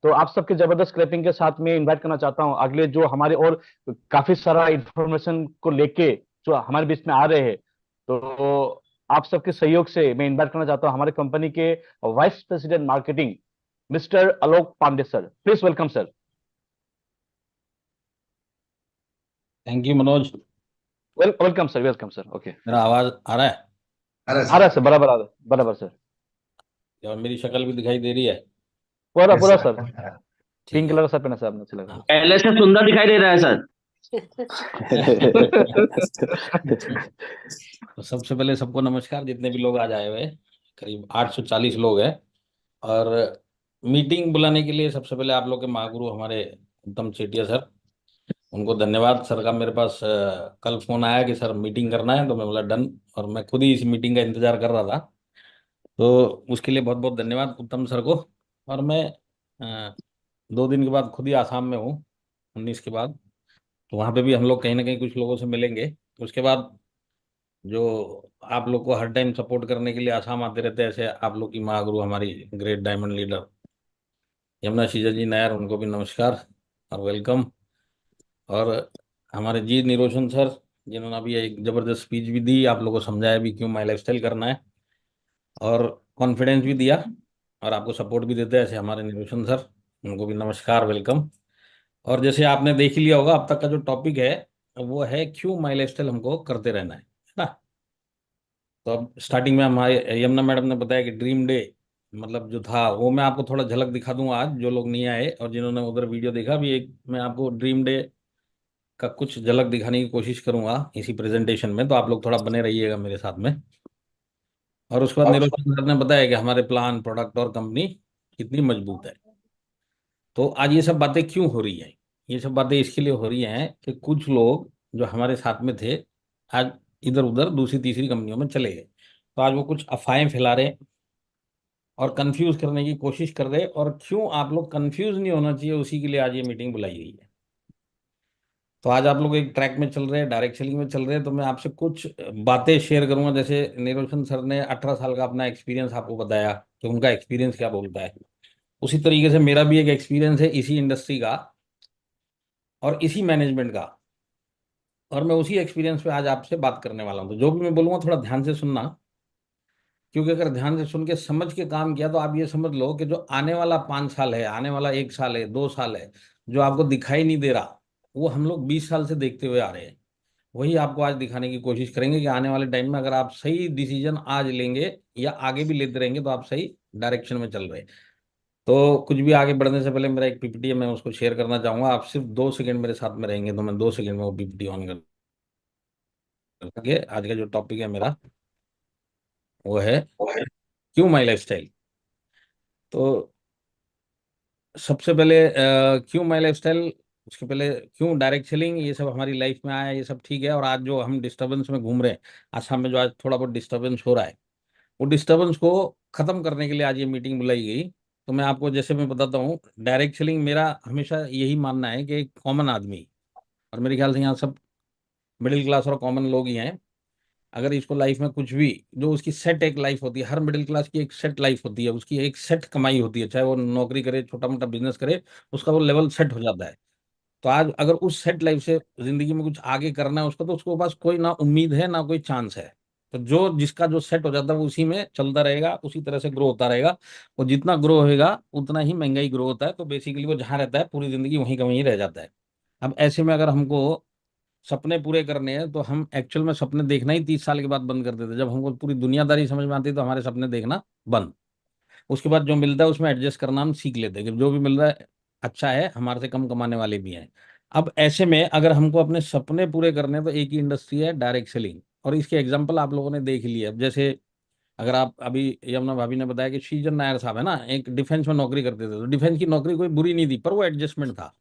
तो आप सबके जबरदस्त क्लैपिंग के साथ में इनवाइट करना चाहता हूं अगले जो हमारे और काफी सारा इंफॉर्मेशन को लेके जो हमारे बीच में आ रहे हैं। तो आप सबके सहयोग से मैं इनवाइट करना चाहता हूं हमारे कंपनी के vice president marketing mister Alok Pandey sir. Please welcome sir. Thank you Manoj. Welcome sir, welcome sir. Okay. मेरा आवाज आ रहा है? अरे आ रहा सर। है सर, बराबर आ रहा है, बराबर सर। और मेरी शक्ल भी दिखाई दे रही है? पूरा यस पूरा सर। सर। ठीक पिंक है। कलर का सर पहना सर आपने, अच्छा लग हाँ। पहले से सुंदर दिखाई दे रहा है सर। रहा तो सबसे पहले सबको नमस्कार, जितने भी लोग आज आए हुए हैं, करीब 840 लोग हैं। और मीटिंग बुलाने के लिए सबसे पहले आप लोग के महागुरु हमारे उत्तम चेटिया सर, उनको धन्यवाद। सर का मेरे पास कल फोन आया कि सर मीटिंग करना है, तो मैं बोला डन, और मैं खुद ही इस मीटिंग का इंतजार कर रहा था। तो उसके लिए बहुत बहुत धन्यवाद उत्तम सर को। और मैं 2 दिन के बाद खुद ही आसाम में हूँ, 19 के बाद। तो वहाँ पे भी हम लोग कहीं ना कहीं कुछ लोगों से मिलेंगे। उसके बाद जो आप लोग को हर टाइम सपोर्ट करने के लिए आसाम आते रहते हैं, ऐसे आप लोग की महागुरु हमारी great diamond leader Yamuna Sheeja ji Nair, उनको भी नमस्कार और वेलकम। और हमारे जी निरोशन सर, जिन्होंने अभी एक जबरदस्त स्पीच भी दी, आप लोगों को समझाया भी क्यों माई लाइफस्टाइल करना है, और कॉन्फिडेंस भी दिया, और आपको सपोर्ट भी देते हैं, ऐसे हमारे निरोशन सर, उनको भी नमस्कार वेलकम। और जैसे आपने देख ही लिया होगा, अब तक का जो टॉपिक है वो है क्यों माई लाइफस्टाइल हमको करते रहना है ना। तो अब स्टार्टिंग में हमारे यमुना मैडम ने बताया कि ड्रीम डे मतलब जो था, वो मैं आपको थोड़ा झलक दिखा दूंगा आज, जो लोग नहीं आए और जिन्होंने उधर वीडियो देखा भी, एक मैं आपको ड्रीम डे का कुछ झलक दिखाने की कोशिश करूंगा इसी प्रेजेंटेशन में, तो आप लोग थोड़ा बने रहिएगा मेरे साथ में। और उसके बाद निरोशन सर ने बताया कि हमारे प्लान, प्रोडक्ट और कंपनी कितनी मजबूत है। तो आज ये सब बातें क्यों हो रही हैं? ये सब बातें इसके लिए हो रही हैं कि कुछ लोग जो हमारे साथ में थे, आज इधर उधर दूसरी तीसरी कंपनियों में चले गए। तो आज वो कुछ अफवाहें फैला रहे और कंफ्यूज करने की कोशिश कर रहे, और क्यों आप लोग कंफ्यूज नहीं होना चाहिए, उसी के लिए आज ये मीटिंग बुलाई गई है। तो आज आप लोग एक ट्रैक में चल रहे हैं, डायरेक्ट सेलिंग में चल रहे हैं, तो मैं आपसे कुछ बातें शेयर करूंगा। जैसे निरोशन सर ने 18 साल का अपना एक्सपीरियंस आपको बताया कि उनका एक्सपीरियंस क्या बोलता है, उसी तरीके से मेरा भी एक एक्सपीरियंस है इसी इंडस्ट्री का और इसी मैनेजमेंट का, और मैं उसी एक्सपीरियंस पे आज आपसे बात करने वाला हूँ। तो जो भी मैं बोलूँगा थोड़ा ध्यान से सुनना, क्योंकि अगर ध्यान से सुन के समझ के काम किया तो आप ये समझ लो कि जो आने वाला 5 साल है, आने वाला 1 साल है, 2 साल है, जो आपको दिखाई नहीं दे रहा, वो हम लोग 20 साल से देखते हुए आ रहे हैं। वही आपको आज दिखाने की कोशिश करेंगे कि आने वाले टाइम में अगर आप सही डिसीजन आज लेंगे या आगे भी लेते रहेंगे तो आप सही डायरेक्शन में चल रहे हैं। तो कुछ भी आगे बढ़ने से पहले मेरा एक पीपीटी है, मैं उसको शेयर करना चाहूंगा। आप सिर्फ 2 सेकंड मेरे साथ में रहेंगे तो मैं 2 सेकंड में वो पीपीटी ऑन करके, आज का जो टॉपिक है मेरा वो है क्यों माई लाइफस्टाइल। तो सबसे पहले क्यों माई लाइफस्टाइल, उसके पहले क्यों डायरेक्ट सेलिंग, ये सब हमारी लाइफ में आया, ये सब ठीक है। और आज जो हम डिस्टरबेंस में घूम रहे हैं, आसाम में जो आज थोड़ा बहुत डिस्टरबेंस हो रहा है, वो डिस्टरबेंस को खत्म करने के लिए आज ये मीटिंग बुलाई गई। तो मैं आपको जैसे मैं बताता हूँ, डायरेक्ट सेलिंग मेरा हमेशा यही मानना है कि एक कॉमन आदमी, और मेरे ख्याल से यहाँ सब मिडिल क्लास और कॉमन लोग ही हैं, अगर इसको लाइफ में कुछ भी, जो उसकी सेट एक लाइफ होती है, हर मिडिल क्लास की एक सेट लाइफ होती है, उसकी एक सेट कमाई होती है, चाहे वो नौकरी करे, छोटा मोटा बिजनेस करे, उसका वो लेवल सेट हो जाता है। तो आज अगर उस सेट लाइफ से जिंदगी में कुछ आगे करना है उसको, तो उसके पास कोई ना उम्मीद है ना कोई चांस है। तो जो जिसका जो सेट हो जाता है वो उसी में चलता रहेगा, उसी तरह से ग्रो होता रहेगा। और जितना ग्रो होएगा उतना ही महंगाई ग्रो होता है। तो बेसिकली वो जहाँ रहता है पूरी जिंदगी वहीं का वहीं रह जाता है। अब ऐसे में अगर हमको सपने पूरे करने हैं, तो हम एक्चुअल में सपने देखना ही 30 साल के बाद बंद कर देते हैं। जब हमको पूरी दुनियादारी समझ में आती है तो हमारे सपने देखना बंद। उसके बाद जो मिलता है उसमें एडजस्ट करना हम सीख लेते हैं कि जो भी मिल रहा है अच्छा है, हमारे से कम कमाने वाले भी हैं। अब ऐसे में अगर हमको अपने सपने पूरे करने हैं, तो एक ही इंडस्ट्री है, डायरेक्ट सेलिंग। और इसके एग्जाम्पल आप लोगों ने देख लिया। अब जैसे अगर आप अभी, यमुना भाभी ने बताया कि श्रीजन नायर साहब है ना, एक डिफेंस में नौकरी करते थे, तो डिफेंस की नौकरी कोई बुरी नहीं थी, पर वो एडजस्टमेंट था।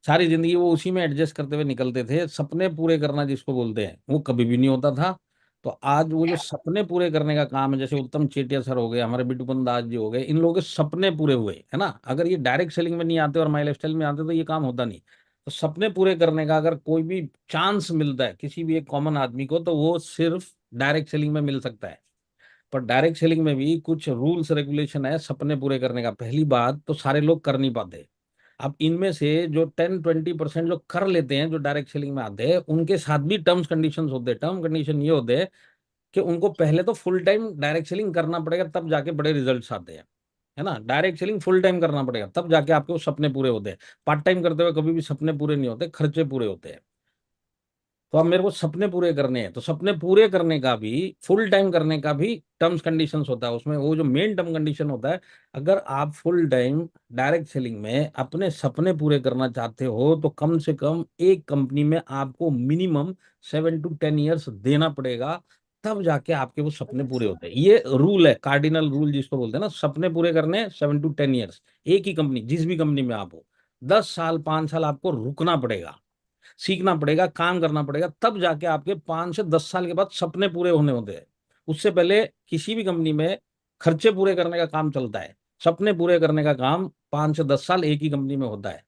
सारी जिंदगी वो उसी में एडजस्ट करते हुए निकलते थे। सपने पूरे करना जिसको बोलते हैं, वो कभी भी नहीं होता था। तो आज वो जो सपने पूरे करने का काम है, जैसे उत्तम चेटिया सर हो गए, हमारे बिटूपन दास जी हो गए, इन लोगों के सपने पूरे हुए है ना। अगर ये डायरेक्ट सेलिंग में नहीं आते और माई लाइफस्टाइल में आते तो ये काम होता नहीं। तो सपने पूरे करने का अगर कोई भी चांस मिलता है किसी भी एक कॉमन आदमी को, तो वो सिर्फ डायरेक्ट सेलिंग में मिल सकता है। पर डायरेक्ट सेलिंग में भी कुछ रूल्स रेगुलेशन है सपने पूरे करने का। पहली बात तो सारे लोग कर नहीं पाते। अब इनमें से जो 10-20% जो कर लेते हैं, जो डायरेक्ट सेलिंग में आते हैं, उनके साथ भी टर्म्स कंडीशंस होते हैं। टर्म कंडीशन ये होते हैं कि उनको पहले तो फुल टाइम डायरेक्ट सेलिंग करना पड़ेगा, तब जाके बड़े रिजल्ट्स आते हैं, है ना। डायरेक्ट सेलिंग फुल टाइम करना पड़ेगा, तब जाके आपके वो सपने पूरे होते हैं। पार्ट टाइम करते हुए कभी भी सपने पूरे नहीं होते, खर्चे पूरे होते हैं। तो अब मेरे को सपने पूरे करने हैं, तो सपने पूरे करने का भी, फुल टाइम करने का भी टर्म्स कंडीशंस होता है। उसमें वो जो मेन टर्म कंडीशन होता है, अगर आप फुल टाइम डायरेक्ट सेलिंग में अपने सपने पूरे करना चाहते हो, तो कम से कम एक कंपनी में आपको मिनिमम 7 to 10 ईयर्स देना पड़ेगा, तब जाके आपके वो सपने पूरे होते हैं। ये रूल है, कार्डिनल रूल जिसको बोलते हैं ना, सपने पूरे करने 7 to 10 ईयर्स, एक ही कंपनी, जिस भी कंपनी में आप हो, 10 साल 5 साल आपको रुकना पड़ेगा, सीखना पड़ेगा, काम करना पड़ेगा, तब जाके आपके 5 से 10 साल के बाद सपने पूरे होने होते हैं। उससे पहले किसी भी कंपनी में खर्चे पूरे करने का काम चलता है, सपने पूरे करने का काम 5 से 10 साल एक ही कंपनी में होता है।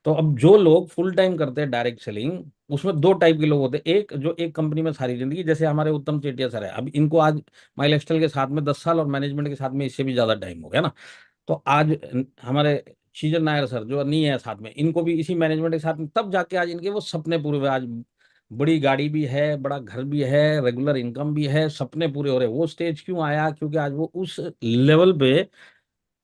तो अब जो लोग फुल टाइम करते हैं डायरेक्ट सेलिंग, उसमें दो टाइप के लोग होते हैं। एक जो एक कंपनी में सारी जिंदगी, जैसे हमारे उत्तम चेटिया सर है, अब इनको आज माई लाइफस्टाइल के साथ में 10 साल और मैनेजमेंट के साथ में इससे भी ज्यादा टाइम हो गया ना। तो आज हमारे शीजन नायर सर जो नहीं है साथ में, इनको भी इसी मैनेजमेंट के साथ में, तब जाके आज इनके वो सपने पूरे हुए। आज बड़ी गाड़ी भी है, बड़ा घर भी है, रेगुलर इनकम भी है, सपने पूरे हो रहे। वो स्टेज क्यों आया? क्योंकि आज वो उस लेवल पे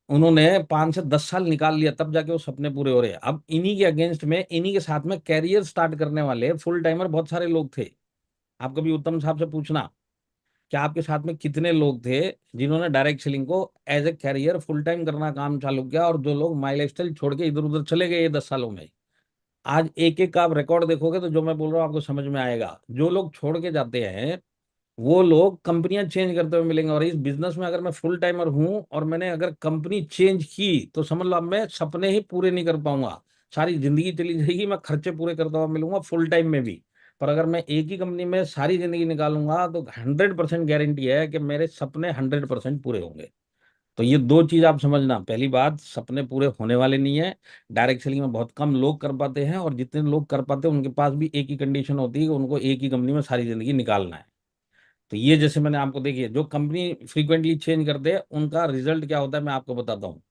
उन्होंने 5 से 10 साल निकाल लिया, तब जाके वो सपने पूरे हो रहे हैं। अब इन्हीं के अगेंस्ट में, इन्हीं के साथ में कैरियर स्टार्ट करने वाले फुल टाइमर बहुत सारे लोग थे। आप कभी उत्तम साहब से पूछना कि आपके साथ में कितने लोग थे जिन्होंने डायरेक्ट सेलिंग को as a career full time करना काम चालू किया, और जो लोग माई लाइफस्टाइल छोड़ के इधर उधर चले गए ये 10 सालों में। आज एक एक का आप रिकॉर्ड देखोगे तो जो मैं बोल रहा हूँ आपको समझ में आएगा। जो लोग छोड़ के जाते हैं वो लोग कंपनियां चेंज करते हुए मिलेंगे। और इस बिजनेस में अगर मैं फुल टाइमर हूं और मैंने अगर कंपनी चेंज की, तो समझ लो अब मैं सपने ही पूरे नहीं कर पाऊंगा, सारी जिंदगी चली जाएगी, मैं खर्चे पूरे करता हुआ मिलूंगा फुल टाइम में भी। पर अगर मैं एक ही कंपनी में सारी जिंदगी निकालूंगा, तो 100% गारंटी है कि मेरे सपने 100% पूरे होंगे। तो ये दो चीज आप समझना। पहली बात, सपने पूरे होने वाले नहीं है, डायरेक्ट सेलिंग में बहुत कम लोग कर पाते हैं, और जितने लोग कर पाते हैं उनके पास भी एक ही कंडीशन होती है कि उनको एक ही कंपनी में सारी जिंदगी निकालना है। तो ये जैसे मैंने आपको देखिए, जो कंपनी फ्रीक्वेंटली चेंज करते हैं उनका रिजल्ट क्या होता है मैं आपको बताता हूँ।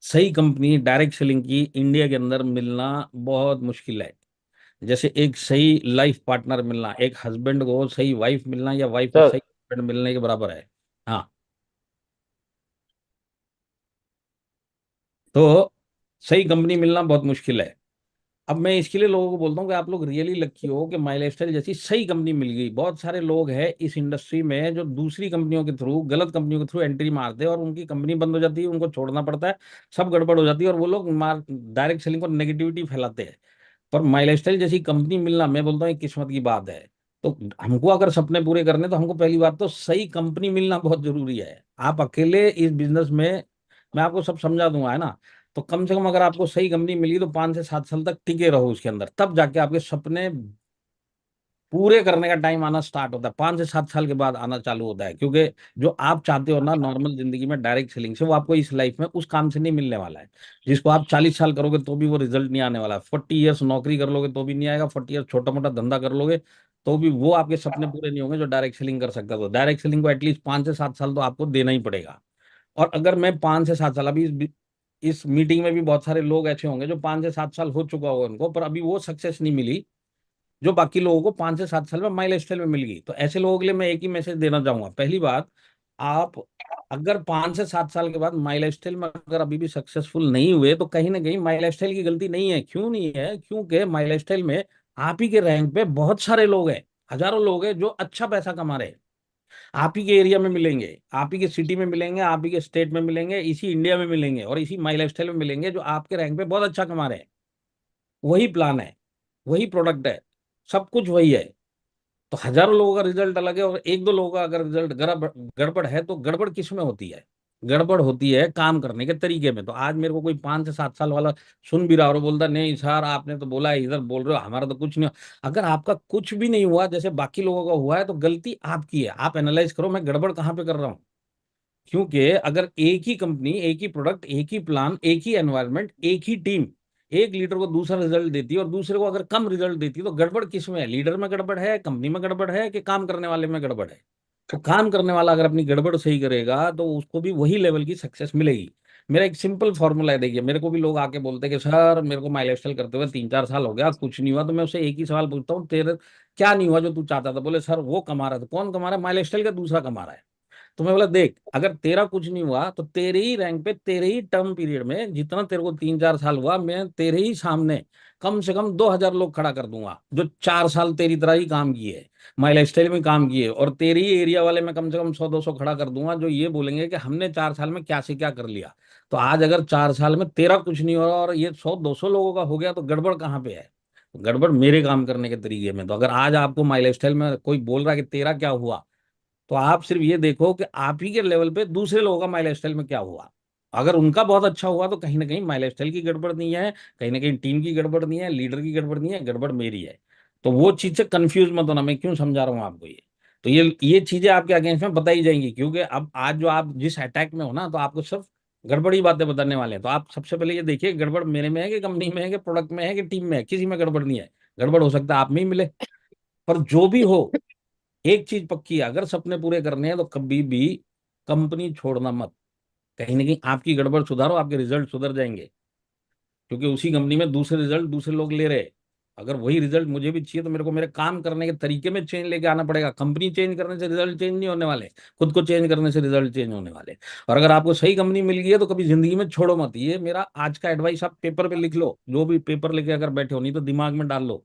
सही कंपनी डायरेक्ट सेलिंग की इंडिया के अंदर मिलना बहुत मुश्किल है। जैसे एक सही लाइफ पार्टनर मिलना, एक हस्बैंड को सही वाइफ मिलना, या वाइफ को सर। सही हस्बैंड मिलने के बराबर है। हाँ, तो सही कंपनी मिलना बहुत मुश्किल है। अब मैं इसके लिए लोगों को बोलता हूँ कि आप लोग रियली लकी हो कि माई लाइफस्टाइल जैसी सही कंपनी मिल गई। बहुत सारे लोग हैं इस इंडस्ट्री में जो दूसरी कंपनियों के थ्रू, गलत कंपनियों के थ्रू एंट्री मारते हैं, और उनकी कंपनी बंद हो जाती है, उनको छोड़ना पड़ता है, सब गड़बड़ हो जाती है, और वो लोग मार डायरेक्ट सेलिंग पर नेगेटिविटी फैलाते हैं। पर माई लाइफस्टाइल जैसी कंपनी मिलना, मैं बोलता हूँ एक किस्मत की बात है। तो हमको अगर सपने पूरे करने, तो हमको पहली बात तो सही कंपनी मिलना बहुत जरूरी है। आप अकेले इस बिजनेस में, मैं आपको सब समझा दूंगा, है ना। तो कम से कम अगर आपको सही कंपनी मिली, तो 5 से 7 साल तक टिके रहो उसके अंदर, तब जाके आपके सपने पूरे करने का टाइम आना स्टार्ट होता है। 5 से 7 साल के बाद आना चालू होता है, क्योंकि जो आप चाहते हो ना नॉर्मल जिंदगी में डायरेक्ट सेलिंग से, वो आपको इस लाइफ में उस काम से नहीं मिलने वाला है। जिसको आप 40 साल करोगे तो भी वो रिजल्ट नहीं आने वाला है, 40 ईयर्स नौकरी कर लोगे तो भी नहीं आएगा, 40 ईयर्स छोटा मोटा धंधा कर लोगे तो भी वो आपके सपने पूरे नहीं होंगे जो डायरेक्ट सेलिंग कर सकता है। तो डायरेक्ट सेलिंग को एटलीस्ट 5 से 7 साल तो आपको देना ही पड़ेगा। और अगर मैं 5 से 7 साल, अभी इस मीटिंग में भी बहुत सारे लोग ऐसे होंगे जो 5 से 7 साल हो चुका होगा उनको, पर अभी वो सक्सेस नहीं मिली जो बाकी लोगों को 5 से 7 साल में माई लाइफस्टाइल में मिल गई। तो ऐसे लोगों के लिए मैं एक ही मैसेज देना चाहूंगा। पहली बात, आप अगर 5 से 7 साल के बाद माई लाइफस्टाइल में अगर अभी भी सक्सेसफुल नहीं हुए, तो कहीं ना कहीं माई लाइफस्टाइल की गलती नहीं है। क्यों नहीं है? क्योंकि माई लाइफस्टाइल में आप ही के रैंक पे बहुत सारे लोग हैं, हजारों लोग हैं जो अच्छा पैसा कमा रहे हैं। आप ही के एरिया में मिलेंगे, आप ही के सिटी में मिलेंगे, आप ही के स्टेट में मिलेंगे, इसी इंडिया में मिलेंगे, और इसी माई लाइफस्टाइल में मिलेंगे, जो आपके रैंक पे बहुत अच्छा कमा रहे हैं। वही प्लान है, वही प्रोडक्ट है, सब कुछ वही है। तो हजारों लोगों का रिजल्ट अलग है, और एक दो लोगों का अगर रिजल्ट गड़बड़ गड़बड़ है, तो गड़बड़ किस में होती है? गड़बड़ होती है काम करने के तरीके में। तो आज मेरे को कोई 5 से 7 साल वाला सुन भी रहा और बोलता नहीं सर आपने तो बोला है, इधर बोल रहे हो, हमारा तो कुछ नहीं हुआ। अगर आपका कुछ भी नहीं हुआ जैसे बाकी लोगों का हुआ है, तो गलती आपकी है। आप एनालाइज करो मैं गड़बड़ कहाँ पे कर रहा हूँ। क्योंकि अगर एक ही कंपनी, एक ही प्रोडक्ट, एक ही प्लान, एक ही एनवायरनमेंट, एक ही टीम एक लीडर को दूसरा रिजल्ट देती है और दूसरे को अगर कम रिजल्ट देती है, तो गड़बड़ किस में है? लीडर में गड़बड़ है, कंपनी में गड़बड़ है, कि काम करने वाले में गड़बड़ है? तो काम करने वाला अगर अपनी गड़बड़ सही करेगा तो उसको भी वही लेवल की सक्सेस मिलेगी। मेरा एक सिंपल फॉर्मूला है, देखिए मेरे को भी लोग आके बोलते हैं कि सर मेरे को माई लाइफस्टाइल करते हुए 3-4 साल हो गया, कुछ नहीं हुआ। तो मैं उससे एक ही सवाल पूछता हूँ, तेरे क्या नहीं हुआ जो तू चाहता था? बोले सर वो कमा रहा था। कौन कमा रहा है? माई लाइफस्टाइल का दूसरा कमा रहा है। तो मैं बोला देख, अगर तेरा कुछ नहीं हुआ तो तेरे ही रैंक पे, तेरे ही टर्म पीरियड में, जितना तेरे को 3-4 साल हुआ, मैं तेरे ही सामने कम से कम 2,000 लोग खड़ा कर दूंगा जो 4 साल तेरी तरह ही काम किए, माई लाइफस्टाइल में काम किए। और तेरे ही एरिया वाले मैं कम से कम 100-200 खड़ा कर दूंगा जो ये बोलेंगे कि हमने 4 साल में क्या से क्या कर लिया। तो आज अगर 4 साल में तेरा कुछ नहीं हुआ और ये 100-200 लोगों का हो गया, तो गड़बड़ कहाँ पे है? गड़बड़ मेरे काम करने के तरीके में। तो अगर आज आपको माई लाइफस्टाइल में कोई बोल रहा है कि तेरा क्या हुआ, तो आप सिर्फ ये देखो कि आप ही के लेवल पे दूसरे लोगों का माई लाइफस्टाइल में क्या हुआ। अगर उनका बहुत अच्छा हुआ तो कहीं ना कहीं माई लाइफस्टाइल की गड़बड़ नहीं है, कहीं ना कहीं टीम की गड़बड़ नहीं है, लीडर की गड़बड़ नहीं है, गड़बड़ मेरी है। तो वो चीज से कंफ्यूज मत होना, मैं क्यों समझा रहा हूँ आपको ये। तो ये चीजें आपके अगेंस्ट में बताई जाएंगी, क्योंकि अब आज जो आप जिस अटैक में हो ना, तो आपको सिर्फ गड़बड़ी बातें बताने वाले हैं। तो आप सबसे पहले ये देखिए, गड़बड़ मेरे में है कि कंपनी में है कि प्रोडक्ट में है कि टीम में है? किसी में गड़बड़ नहीं है। गड़बड़ हो सकता है आप में ही मिले, पर जो भी हो, एक चीज पक्की है, अगर सपने पूरे करने हैं तो कभी भी कंपनी छोड़ना मत। कहीं ना कहीं आपकी गड़बड़ सुधारो, आपके रिजल्ट सुधर जाएंगे। क्योंकि उसी कंपनी में दूसरे रिजल्ट दूसरे लोग ले रहे हैं। अगर वही रिजल्ट मुझे भी चाहिए तो मेरे को मेरे काम करने के तरीके में चेंज लेके आना पड़ेगा। कंपनी चेंज करने से रिजल्ट चेंज नहीं होने वाले, खुद को चेंज करने से रिजल्ट चेंज होने वाले। और अगर आपको सही कंपनी मिल गई है तो कभी जिंदगी में छोड़ो मत। ये मेरा आज का एडवाइस, आप पेपर पे लिख लो, जो भी पेपर लेके अगर बैठे हो, नहीं तो दिमाग में डाल लो।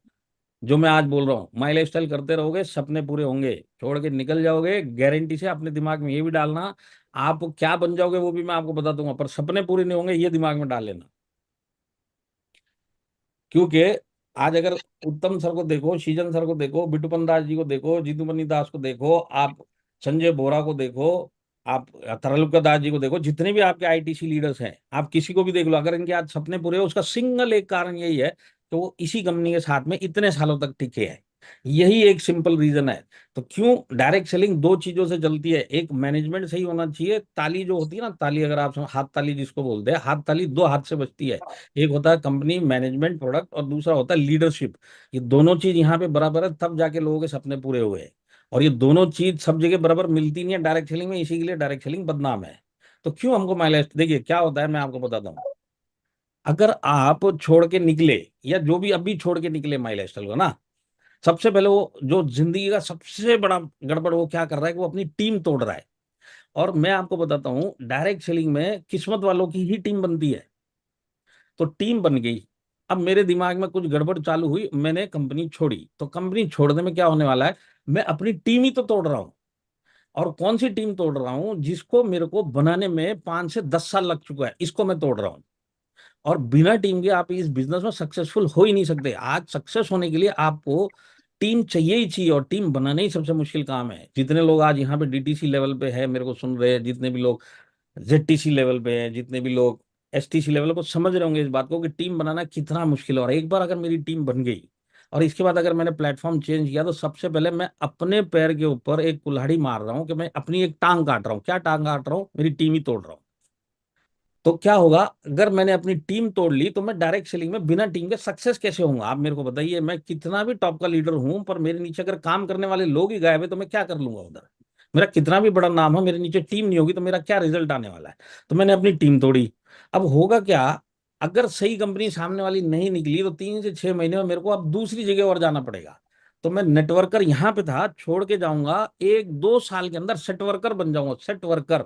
जो मैं आज बोल रहा हूँ, माई लाइफस्टाइल करते रहोगे, सपने पूरे होंगे, छोड़ के निकल जाओगे गारंटी से। अपने दिमाग में ये भी डालना, आप क्या बन जाओगे वो भी मैं आपको बता दूंगा, पर सपने पूरे नहीं होंगे, ये दिमाग में डाल लेना। क्योंकि आज अगर उत्तम सर को देखो, सीजन सर को देखो, बिटूपन दास जी को देखो, जीतूमणि दास को देखो, आप संजय बोरा को देखो, आप तरलुका दास जी को देखो, जितने भी आपके आईटीसी लीडर्स हैं, आप किसी को भी देख लो, अगर इनके आज सपने पूरे हो, उसका सिंगल एक कारण यही है कि वो इसी कंपनी के साथ में इतने सालों तक टिके हैं। यही एक सिंपल रीजन है। तो क्यों डायरेक्ट सेलिंग दो चीजों से चलती है। एक, मैनेजमेंट सही होना चाहिए। ताली जो होती है ना, ताली अगर आप हाथ ताली जिसको बोलते हैं, हाथ ताली दो हाथ से बजती है। एक होता है कंपनी मैनेजमेंट प्रोडक्ट, और दूसरा होता है लीडरशिप। ये दोनों चीज यहाँ पे बराबर है, तब जाके लोगों के सपने पूरे हुए हैं। और ये दोनों चीज सब जगह बराबर मिलती नहीं है डायरेक्ट सेलिंग में, इसी के लिए डायरेक्ट सेलिंग बदनाम है। तो क्यों हमको माइलेज, देखिए क्या होता है, मैं आपको बताता हूँ। अगर आप छोड़ के निकले, या जो भी अभी छोड़ के निकले माई लाइफस्टाइल को ना, सबसे पहले वो जो जिंदगी का सबसे बड़ा गड़बड़ वो क्या कर रहा है कि वो अपनी टीम तोड़ रहा है। और मैं आपको बताता हूँ, डायरेक्ट सेलिंग में किस्मत वालों की ही टीम बनती है। तो टीम बन गई। अब मेरे दिमाग में कुछ गड़बड़ चालू हुई, मैंने कंपनी छोड़ी। तो कंपनी छोड़ने में क्या होने वाला है, मैं अपनी टीम ही तो तोड़ रहा हूँ। और कौन सी टीम तोड़ रहा हूँ? जिसको मेरे को बनाने में 5 से 10 साल लग चुका है, इसको मैं तोड़ रहा हूँ। और बिना टीम के आप इस बिजनेस में सक्सेसफुल हो ही नहीं सकते। आज सक्सेस होने के लिए आपको टीम चाहिए ही चाहिए, और टीम बनाना ही सबसे मुश्किल काम है। जितने लोग आज यहाँ पे डीटीसी लेवल पे है, मेरे को सुन रहे हैं, जितने भी लोग जेडटीसी लेवल पे हैं, जितने भी लोग एसटीसी लेवल को, समझ रहे होंगे इस बात को कि टीम बनाना कितना मुश्किल है। और एक बार अगर मेरी टीम बन गई, और इसके बाद अगर मैंने प्लेटफॉर्म चेंज किया, तो सबसे पहले मैं अपने पैर के ऊपर एक कुल्हाड़ी मार रहा हूँ कि मैं अपनी एक टांग काट रहा हूँ। क्या टांग काट रहा हूँ? मेरी टीम ही तोड़ रहा हूँ। तो क्या होगा, अगर मैंने अपनी टीम तोड़ ली तो मैं डायरेक्ट सेलिंग में बिना टीम के सक्सेस कैसे होऊंगा? आप मेरे को बताइए। मैं कितना भी टॉप का लीडर हूं, पर मेरे नीचे अगर काम करने वाले लोग ही गायब है तो मैं क्या कर लूंगा उधर? मेरा कितना भी बड़ा नाम हो, मेरे नीचे टीम नहीं होगी तो मेरा क्या रिजल्ट आने वाला है? तो मैंने अपनी टीम तोड़ी। अब होगा क्या, अगर सही कंपनी सामने वाली नहीं निकली तो 3 से 6 महीने में मेरे को अब दूसरी जगह और जाना पड़ेगा। तो मैं नेटवर्कर यहाँ पे था, छोड़ के जाऊंगा, 1-2 साल के अंदर सेट वर्कर बन जाऊंगा। सेट वर्कर,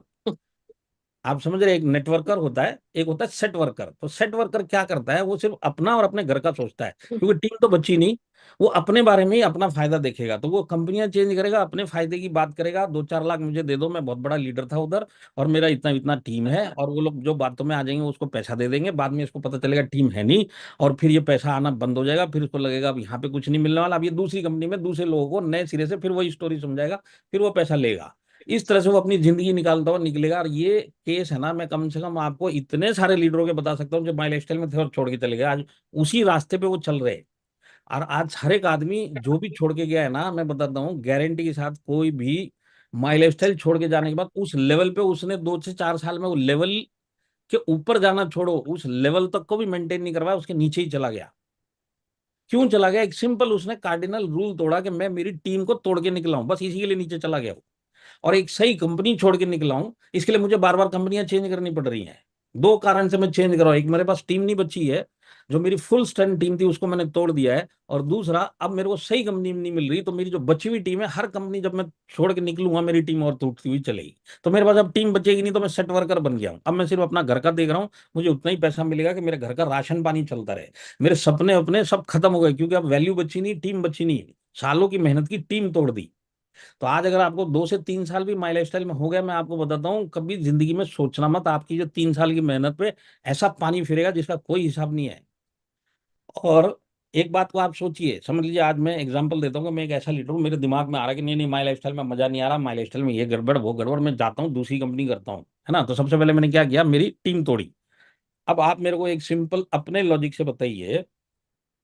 आप समझ रहे हैं? एक नेटवर्कर होता है, एक होता है सेट वर्कर। तो सेट वर्कर क्या करता है, वो सिर्फ अपना और अपने घर का सोचता है, क्योंकि टीम तो बची नहीं। वो अपने बारे में ही अपना फायदा देखेगा, तो वो कंपनियां चेंज करेगा, अपने फायदे की बात करेगा। 2-4 लाख मुझे दे दो, मैं बहुत बड़ा लीडर था उधर, और मेरा इतना इतना टीम है। और वो लोग जो बातों में आ जाएंगे उसको पैसा दे देंगे, बाद में इसको पता चलेगा टीम है नहीं, और फिर ये पैसा आना बंद हो जाएगा। फिर उसको लगेगा अब यहाँ पे कुछ नहीं मिलने वाला, अब ये दूसरी कंपनी में दूसरे लोगों को नए सिरे से फिर वही स्टोरी समझाएगा, फिर वो पैसा लेगा। इस तरह से वो अपनी जिंदगी निकालता हुआ निकलेगा। और ये केस है ना, मैं कम से कम आपको इतने सारे लीडरों के बता सकता हूँ जो माई लाइफस्टाइल में थे और छोड़ के चले गए, आज उसी रास्ते पे वो चल रहे हैं। और आज हर एक आदमी जो भी छोड़ के गया है ना, मैं बताता हूँ गारंटी के साथ, कोई भी माई लाइफस्टाइल छोड़ के जाने के बाद उस लेवल पे उसने 2 से 4 साल में वो लेवल के ऊपर जाना छोड़ो, उस लेवल तक को भी मेंटेन नहीं करवाया, उसके नीचे ही चला गया। क्यों चला गया? एक सिंपल, उसने कार्डिनल रूल तोड़ा कि मैं मेरी टीम को तोड़ के निकला हूं, बस इसी के लिए नीचे चला गया वो। और एक सही कंपनी छोड़ के निकला हूं, इसके लिए मुझे बार बार कंपनियां चेंज करनी पड़ रही हैं। दो कारण से मैं चेंज कर रहा हूं, एक मेरे पास टीम नहीं बची है, जो मेरी फुल स्ट्रेंथ टीम थी उसको मैंने तोड़ दिया है, और दूसरा अब मेरे को सही कंपनी नहीं मिल रही, तो मेरी जो बची हुई टीम है, हर कंपनी जब मैं छोड़ के निकलूंगा मेरी टीम और टूटती हुई चलेगी। तो मेरे पास अब टीम बचेगी नहीं, तो मैं सेट वर्कर बन गया हूं। अब मैं सिर्फ अपना घर का देख रहा हूँ, मुझे उतना ही पैसा मिलेगा कि मेरे घर का राशन पानी चलता रहे। मेरे सपने अपने सब खत्म हो गए, क्योंकि अब वैल्यू बची नहीं, टीम बची नहीं, सालों की मेहनत की टीम तोड़ दी। तो आज अगर आपको 2 से 3 साल भी माई लाइफस्टाइल में हो गया, मैं आपको बताता हूँ, कभी जिंदगी में सोचना मत, आपकी जो 3 साल की मेहनत पे ऐसा पानी फिरेगा जिसका कोई हिसाब नहीं है। और एक बात को आप सोचिए, समझ लीजिए, आज मैं एग्जांपल देता हूँ कि मैं एक ऐसा लीडर हूँ, मेरे दिमाग में आ रहा है कि नहीं नहीं, माई लाइफस्टाइल में मजा नहीं आ रहा, माई लाइफस्टाइल में ये गड़बड़ वो गड़बड़, मैं जाता हूँ दूसरी कंपनी करता हूँ, है ना। तो सबसे पहले मैंने क्या किया, मेरी टीम तोड़ी। अब आप मेरे को एक सिंपल अपने लॉजिक से बताइए,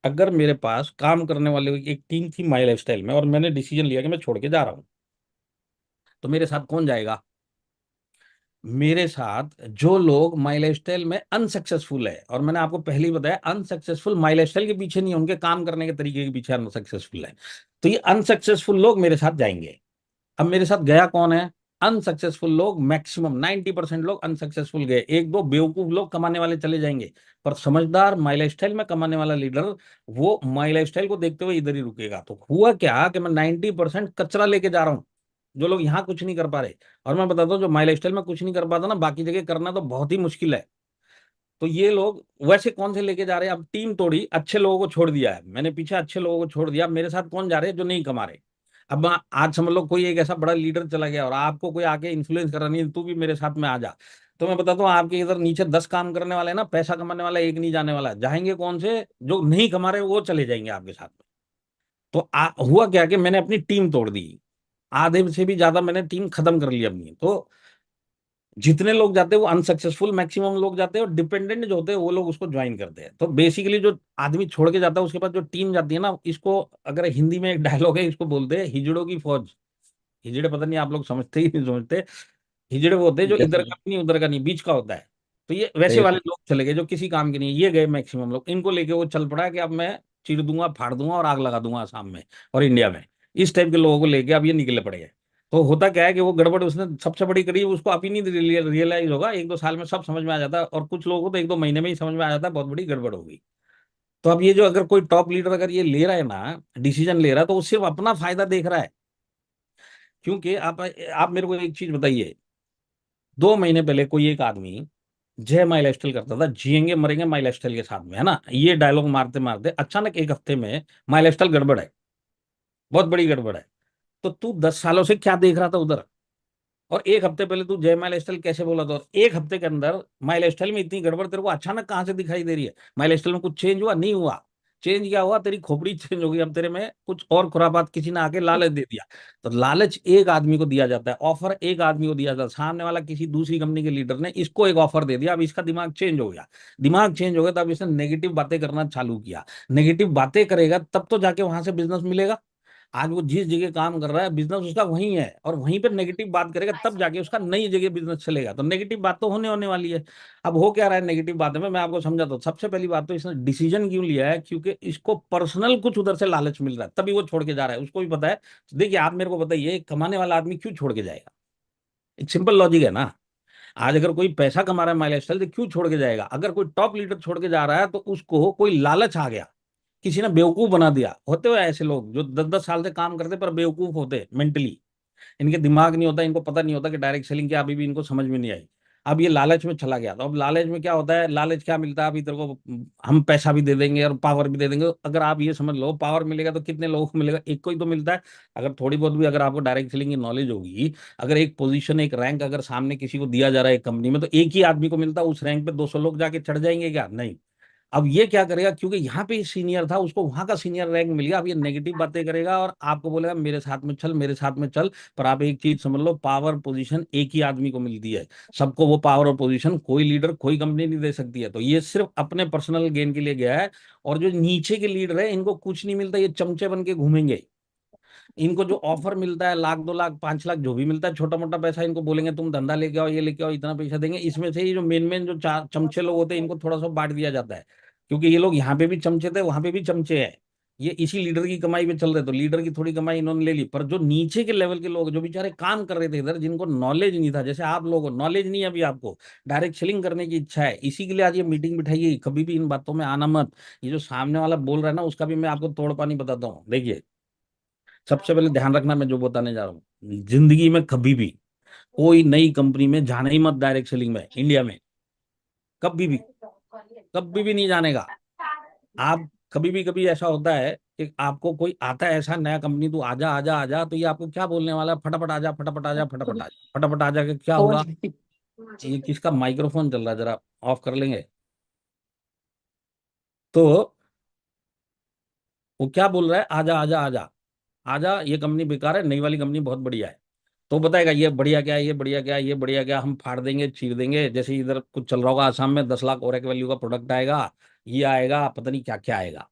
अगर मेरे पास काम करने वाले एक टीम थी माई लाइफस्टाइल में, और मैंने डिसीजन लिया कि मैं छोड़ के जा रहा हूँ, तो मेरे साथ कौन जाएगा? मेरे साथ जो लोग माई लाइफस्टाइल में अनसक्सेसफुल है, और मैंने आपको पहले ही बताया, अनसक्सेसफुल माई लाइफस्टाइल के पीछे नहीं है, उनके काम करने के तरीके के पीछे अनसक्सेसफुल है। तो ये अनसक्सेसफुल लोग मेरे साथ जाएंगे। अब मेरे साथ गया कौन है? अनसक्सेसफुल लोग, मैक्सिमम 90% लोग अनसक्सेसफुल गए, एक दो बेवकूफ लोग कमाने वाले चले जाएंगे। पर समझदार माई लाइफस्टाइल में कमाने वाला लीडर, वो माई लाइफस्टाइल को देखते हुए इधर ही रुकेगा। तो हुआ क्या कि मैं 90% कचरा लेके जा रहा हूँ, जो लोग यहाँ कुछ नहीं कर पा रहे। और मैं बताता हूँ, जो माई लाइफस्टाइल में कुछ नहीं कर पाता ना, बाकी जगह करना तो बहुत ही मुश्किल है। तो ये लोग वैसे कौन से लेके जा रहे हैं? अब टीम तोड़ी, अच्छे लोगों को छोड़ दिया है मैंने पीछे, अच्छे लोगों को छोड़ दिया। अब मेरे साथ कौन जा रहे हैं? जो नहीं कमा रहे। अब आज समझ लो कोई एक ऐसा बड़ा लीडर चला गया, और आपको कोई आके इन्फ्लुएंस कर रहा, नहीं तू भी मेरे साथ में आ जा। तो मैं बताता हूँ, आपके इधर नीचे 10 काम करने वाले हैं ना, पैसा कमाने वाला एक नहीं जाने वाला। जाएंगे कौन से? जो नहीं कमा रहे वो चले जाएंगे आपके साथ में। तो हुआ क्या कि मैंने अपनी टीम तोड़ दी, आधे से भी ज्यादा मैंने टीम खत्म कर ली अपनी। तो जितने लोग जाते हैं वो अनसक्सेसफुल मैक्सिमम लोग जाते हैं, और डिपेंडेंट जो होते हैं वो लोग उसको ज्वाइन करते हैं। तो बेसिकली जो आदमी छोड़ के जाता है, उसके पास जो टीम जाती है ना, इसको अगर हिंदी में एक डायलॉग है, इसको बोलते हैं हिजड़ों की फौज। हिजड़े पता नहीं आप लोग समझते ही नहीं समझते। हिजड़े वो होते हैं जो ठीक है इधर सर। का भी नहीं उधर का नहीं, बीच का होता है। तो ये वैसे सही है वाले सर। लोग चले गए जो किसी काम के नहीं, ये गए मैक्सिमम लोग, इनको लेके वो चल पड़ा कि अब मैं चीर दूंगा, फाड़ दूंगा और आग लगा दूंगा आसाम में और इंडिया में। इस टाइप के लोगों को लेके अब ये निकले पड़े हैं। तो होता क्या है कि वो गड़बड़ उसने सबसे बड़ी करी, उसको अभी नहीं रियलाइज होगा, 1-2 साल में सब समझ में आ जाता है, और कुछ लोगों को तो 1-2 महीने में ही समझ में आ जाता है बहुत बड़ी गड़बड़ होगी। तो अब ये जो अगर कोई टॉप लीडर अगर ये ले रहा है ना, डिसीजन ले रहा है, तो वो सिर्फ अपना फायदा देख रहा है। क्योंकि आप मेरे को एक चीज बताइए, 2 महीने पहले कोई एक आदमी जय माई लाइफस्टाइल करता था, जिएंगे मरेंगे माई लाइफस्टाइल के साथ में, है ना, ये डायलॉग मारते मारते अचानक एक हफ्ते में माई लाइफस्टाइल गड़बड़ है, बहुत बड़ी गड़बड़ है। तो तू 10 सालों से क्या देख रहा था उधर? और एक हफ्ते पहले तू जय माई लाइफस्टाइल कैसे बोला था? और एक हफ्ते के अंदर माई लाइफस्टाइल में इतनी गड़बड़ तेरे को अचानक कहां से दिखाई दे रही है? माई लाइफस्टाइल में कुछ चेंज हुआ? नहीं हुआ। चेंज क्या हुआ? तेरी खोपड़ी चेंज हो गई, अब तेरे में कुछ और खुरापात किसी ने आके लालच दे दिया। तो लालच एक आदमी को दिया जाता है, ऑफर एक आदमी को दिया जाता है, सामने वाला किसी दूसरी कंपनी के लीडर ने इसको एक ऑफर दे दिया, अब इसका दिमाग चेंज हो गया। दिमाग चेंज हो गया, तब इसने नेगेटिव बातें करना चालू किया। नेगेटिव बातें करेगा तब तो जाके वहां से बिजनेस मिलेगा। आज वो जिस जगह काम कर रहा है बिजनेस उसका वहीं है, और वहीं पे नेगेटिव बात करेगा तब जाके उसका नई जगह बिजनेस चलेगा। तो नेगेटिव बात तो होने होने वाली है। अब हो क्या रहा है नेगेटिव बातें में, मैं आपको समझाता हूँ। सबसे पहली बात तो इसने डिसीजन क्यों लिया है? क्योंकि इसको पर्सनल कुछ उधर से लालच मिल रहा है, तभी वो छोड़ के जा रहा है, उसको भी पता है। देखिए आप मेरे को बताइए, कमाने वाला आदमी क्यों छोड़ के जाएगा? एक सिंपल लॉजिक है ना। आज अगर कोई पैसा कमा रहा है माई लाइफस्टाइल, तो क्यों छोड़ के जाएगा? अगर कोई टॉप लीडर छोड़ के जा रहा है तो उसको कोई लालच आ गया, किसी ने बेवकूफ बना दिया। होते हुए ऐसे लोग जो 10-10 साल से काम करते पर बेवकूफ होते मेंटली, इनके दिमाग नहीं होता, इनको पता नहीं होता कि डायरेक्ट सेलिंग क्या, अभी भी इनको समझ में नहीं आई। अब ये लालच में चला गया, तो अब लालच में क्या होता है? लालच क्या मिलता है? अभी तेरे को हम पैसा भी दे देंगे और पावर भी दे देंगे। अगर आप ये समझ लो, पावर मिलेगा तो कितने लोगों को मिलेगा? एक को ही तो मिलता है। अगर थोड़ी बहुत भी अगर आपको डायरेक्ट सेलिंग की नॉलेज होगी, अगर एक पोजीशन एक रैंक अगर सामने किसी को दिया जा रहा है एक कंपनी में, तो एक ही आदमी को मिलता है, उस रैंक पे 200 लोग जाके चढ़ जाएंगे क्या? नहीं। अब ये क्या करेगा, क्योंकि यहाँ पे सीनियर था, उसको वहां का सीनियर रैंक मिल गया, अब ये नेगेटिव बातें करेगा और आपको बोलेगा मेरे साथ में चल, मेरे साथ में चल। पर आप एक चीज समझ लो, पावर पोजीशन एक ही आदमी को मिलती है। सबको वो पावर और पोजीशन कोई लीडर कोई कंपनी नहीं दे सकती है। तो ये सिर्फ अपने पर्सनल गेन के लिए गया है। और जो नीचे के लीडर है इनको कुछ नहीं मिलता, ये चमचे बन के घूमेंगे। इनको जो ऑफर मिलता है, लाख 2 लाख 5 लाख जो भी मिलता है, छोटा मोटा पैसा, इनको बोलेंगे तुम धंधा लेके आओ, ये लेके आओ, इतना पैसा देंगे। इसमें से ही जो मेन मेन जो चमचे लोग होते हैं, इनको थोड़ा सा बांट दिया जाता है, क्योंकि ये लोग यहाँ पे भी चमचे थे, वहां पे भी चमचे हैं। ये इसी लीडर की कमाई पे चल रहे, तो लीडर की थोड़ी कमाई इन्होंने ले ली। पर जो नीचे के लेवल के लोग जो बेचारे काम कर रहे थे इधर, जिनको नॉलेज नहीं था, जैसे आप लोगों को नॉलेज नहीं है, अभी आपको डायरेक्ट सेलिंग करने की इच्छा है, इसी के लिए आज ये मीटिंग बिठाई है। कभी भी इन बातों में आना मत। ये जो सामने वाला बोल रहा है ना, उसका भी मैं आपको तोड़ पानी बताता हूँ। देखिए, सबसे पहले ध्यान रखना, मैं जो बताने जा रहा हूँ, जिंदगी में कभी भी कोई नई कंपनी में जाना ही मत डायरेक्ट सेलिंग में, इंडिया में कभी भी, कभी भी नहीं जाने का। आप कभी ऐसा होता है कि आपको कोई आता है ऐसा नया कंपनी, तू आजा आजा आजा, तो ये आपको क्या बोलने वाला है, फटाफट आजा फटाफट आजा फटाफट आजा फटाफट आजा के क्या होगा। ये किसका माइक्रोफोन चल रहा है, जरा ऑफ कर लेंगे। तो वो क्या बोल रहा है, आजा आजा आजा आजा, ये कंपनी बेकार है, नई वाली कंपनी बहुत बढ़िया है। तो बताएगा ये बढ़िया क्या है, ये बढ़िया क्या है, ये बढ़िया क्या है, हम फाड़ देंगे चीर देंगे। जैसे इधर कुछ चल रहा होगा आसाम में, 10 लाख और एक वैल्यू का प्रोडक्ट आएगा, ये आएगा, पता नहीं क्या क्या आएगा,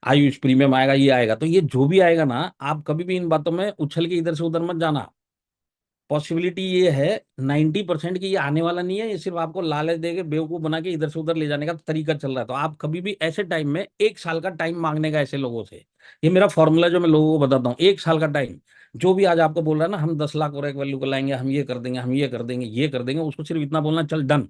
आयुष प्रीमियम आएगा, ये आएगा। तो ये जो भी आएगा ना, आप कभी भी इन बातों में उछल के इधर से उधर मत जाना। पॉसिबिलिटी ये है 90% की ये आने वाला नहीं है, ये सिर्फ आपको लालच देके बेवकूफ बना के इधर से उधर ले जाने का तरीका चल रहा है। तो आप कभी भी ऐसे टाइम में 1 साल का टाइम मांगने का ऐसे लोगों से, ये मेरा फॉर्मूला जो मैं लोगों को बताता हूँ, 1 साल का टाइम। जो भी आज आपको बोल रहा है ना, हम 10 लाख और एक वैल्यू को लाएंगे, हम ये कर देंगे, हम ये कर देंगे, ये कर देंगे, उसको सिर्फ इतना बोलना, चल डन,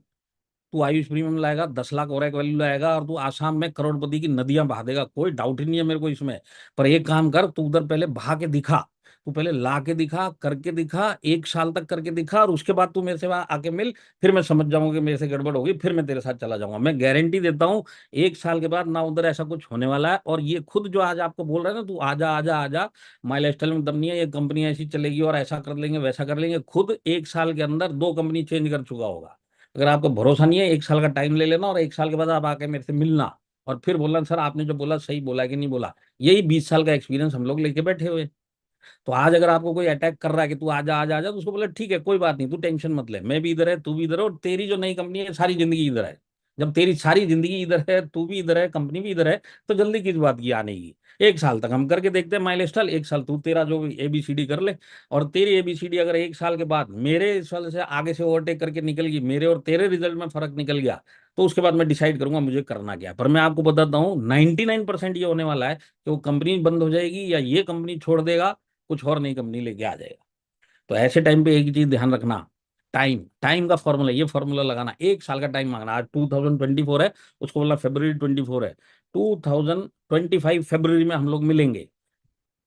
तू आयुष प्रीमियम लाएगा, 10 लाख और एक वैल्यू लाएगा, और तू आसाम में करोड़पति की नदियां बहा देगा, कोई डाउट ही नहीं है मेरे को इसमें। पर एक काम कर, तू उधर पहले बहा के दिखा, तू पहले ला के दिखा, करके दिखा, 1 साल तक करके दिखा, और उसके बाद तू मेरे से वहां आके मिल, फिर मैं समझ जाऊंगा कि मेरे से गड़बड़ होगी, फिर मैं तेरे साथ चला जाऊंगा। मैं गारंटी देता हूँ 1 साल के बाद ना उधर ऐसा कुछ होने वाला है। और ये खुद जो आज आपको बोल रहा है ना, तू आजा आजा आजा, माई लाइफस्टाइल में दम नहीं है, ये कंपनी ऐसी चलेगी और ऐसा कर लेंगे वैसा कर लेंगे, खुद 1 साल के अंदर 2 कंपनी चेंज कर चुका होगा। अगर आपको भरोसा नहीं है, 1 साल का टाइम ले लेना, और 1 साल के बाद आप आके मेरे से मिलना, और फिर बोलना सर आपने जो बोला सही बोला कि नहीं बोला। यही 20 साल का एक्सपीरियंस हम लोग लेके बैठे हुए। तो आज अगर आपको कोई अटैक कर रहा है कि तू आजा आजा आजा, तो उसको बोला ठीक है कोई बात नहीं, तू टेंशन मत ले, मैं भी इधर है, तू भी इधर है, और तेरी जो नई कंपनी है सारी जिंदगी इधर है। जब तेरी सारी जिंदगी इधर है, तू भी इधर है, कंपनी भी इधर है, तो जल्दी किस बात की आने की। 1 साल तक हम करके देखते हैं माइलस्टोन, 1 साल तू तेरा जो ABCD कर ले, और तेरी ABCD अगर 1 साल के बाद मेरे इस साल से आगे से ओवरटेक करके निकल गई, मेरे और तेरे रिजल्ट में फर्क निकल गया, तो उसके बाद मैं डिसाइड करूंगा मुझे करना क्या। पर मैं आपको बताता हूँ 99% ये होने वाला है कि वो कंपनी बंद हो जाएगी, या ये कंपनी छोड़ देगा, कुछ और नई कंपनी लेके आ जाएगा। तो ऐसे टाइम पे एक ही चीज ध्यान रखना, टाइम, टाइम का फॉर्मूला, ये फॉर्मूला लगाना, 1 साल का टाइम मांगना। आज 2024 है, उसको बोला February 24 है, 2025 फरवरी में हम लोग मिलेंगे।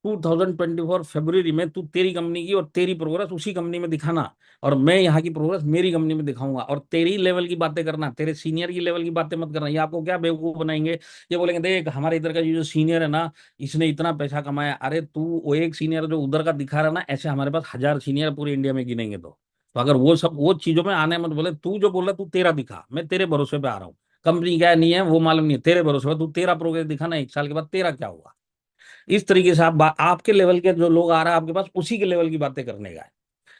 2024 फरवरी में तू तेरी कंपनी की और तेरी प्रोग्रेस उसी कंपनी में दिखाना, और मैं यहाँ की प्रोग्रेस मेरी कंपनी में दिखाऊंगा। और तेरी लेवल की बातें करना, तेरे सीनियर की लेवल की बातें मत करना। ये आपको क्या बेवकूफ बनाएंगे, ये बोलेंगे देख हमारे इधर का ये जो सीनियर है ना, इसने इतना पैसा कमाया। अरे तू वो एक सीनियर जो उधर का दिखा रहा है ना, ऐसे हमारे पास 1000 सीनियर पूरे इंडिया में गिनेंगे। तो अगर वो सब वो चीजों में आने मत बोले, तू जो बोल रहा है तू तेरा दिखा, मैं तेरे भरोसे पे आ रहा हूँ। कंपनी क्या नहीं है वो मालूम नहीं है, तेरे भरोसे पे तू तेरा प्रोग्रेस दिखाना, 1 साल के बाद तेरा क्या होगा। इस तरीके से आप आपके लेवल के जो लोग आ रहा है आपके पास, उसी के लेवल की बातें करने का है।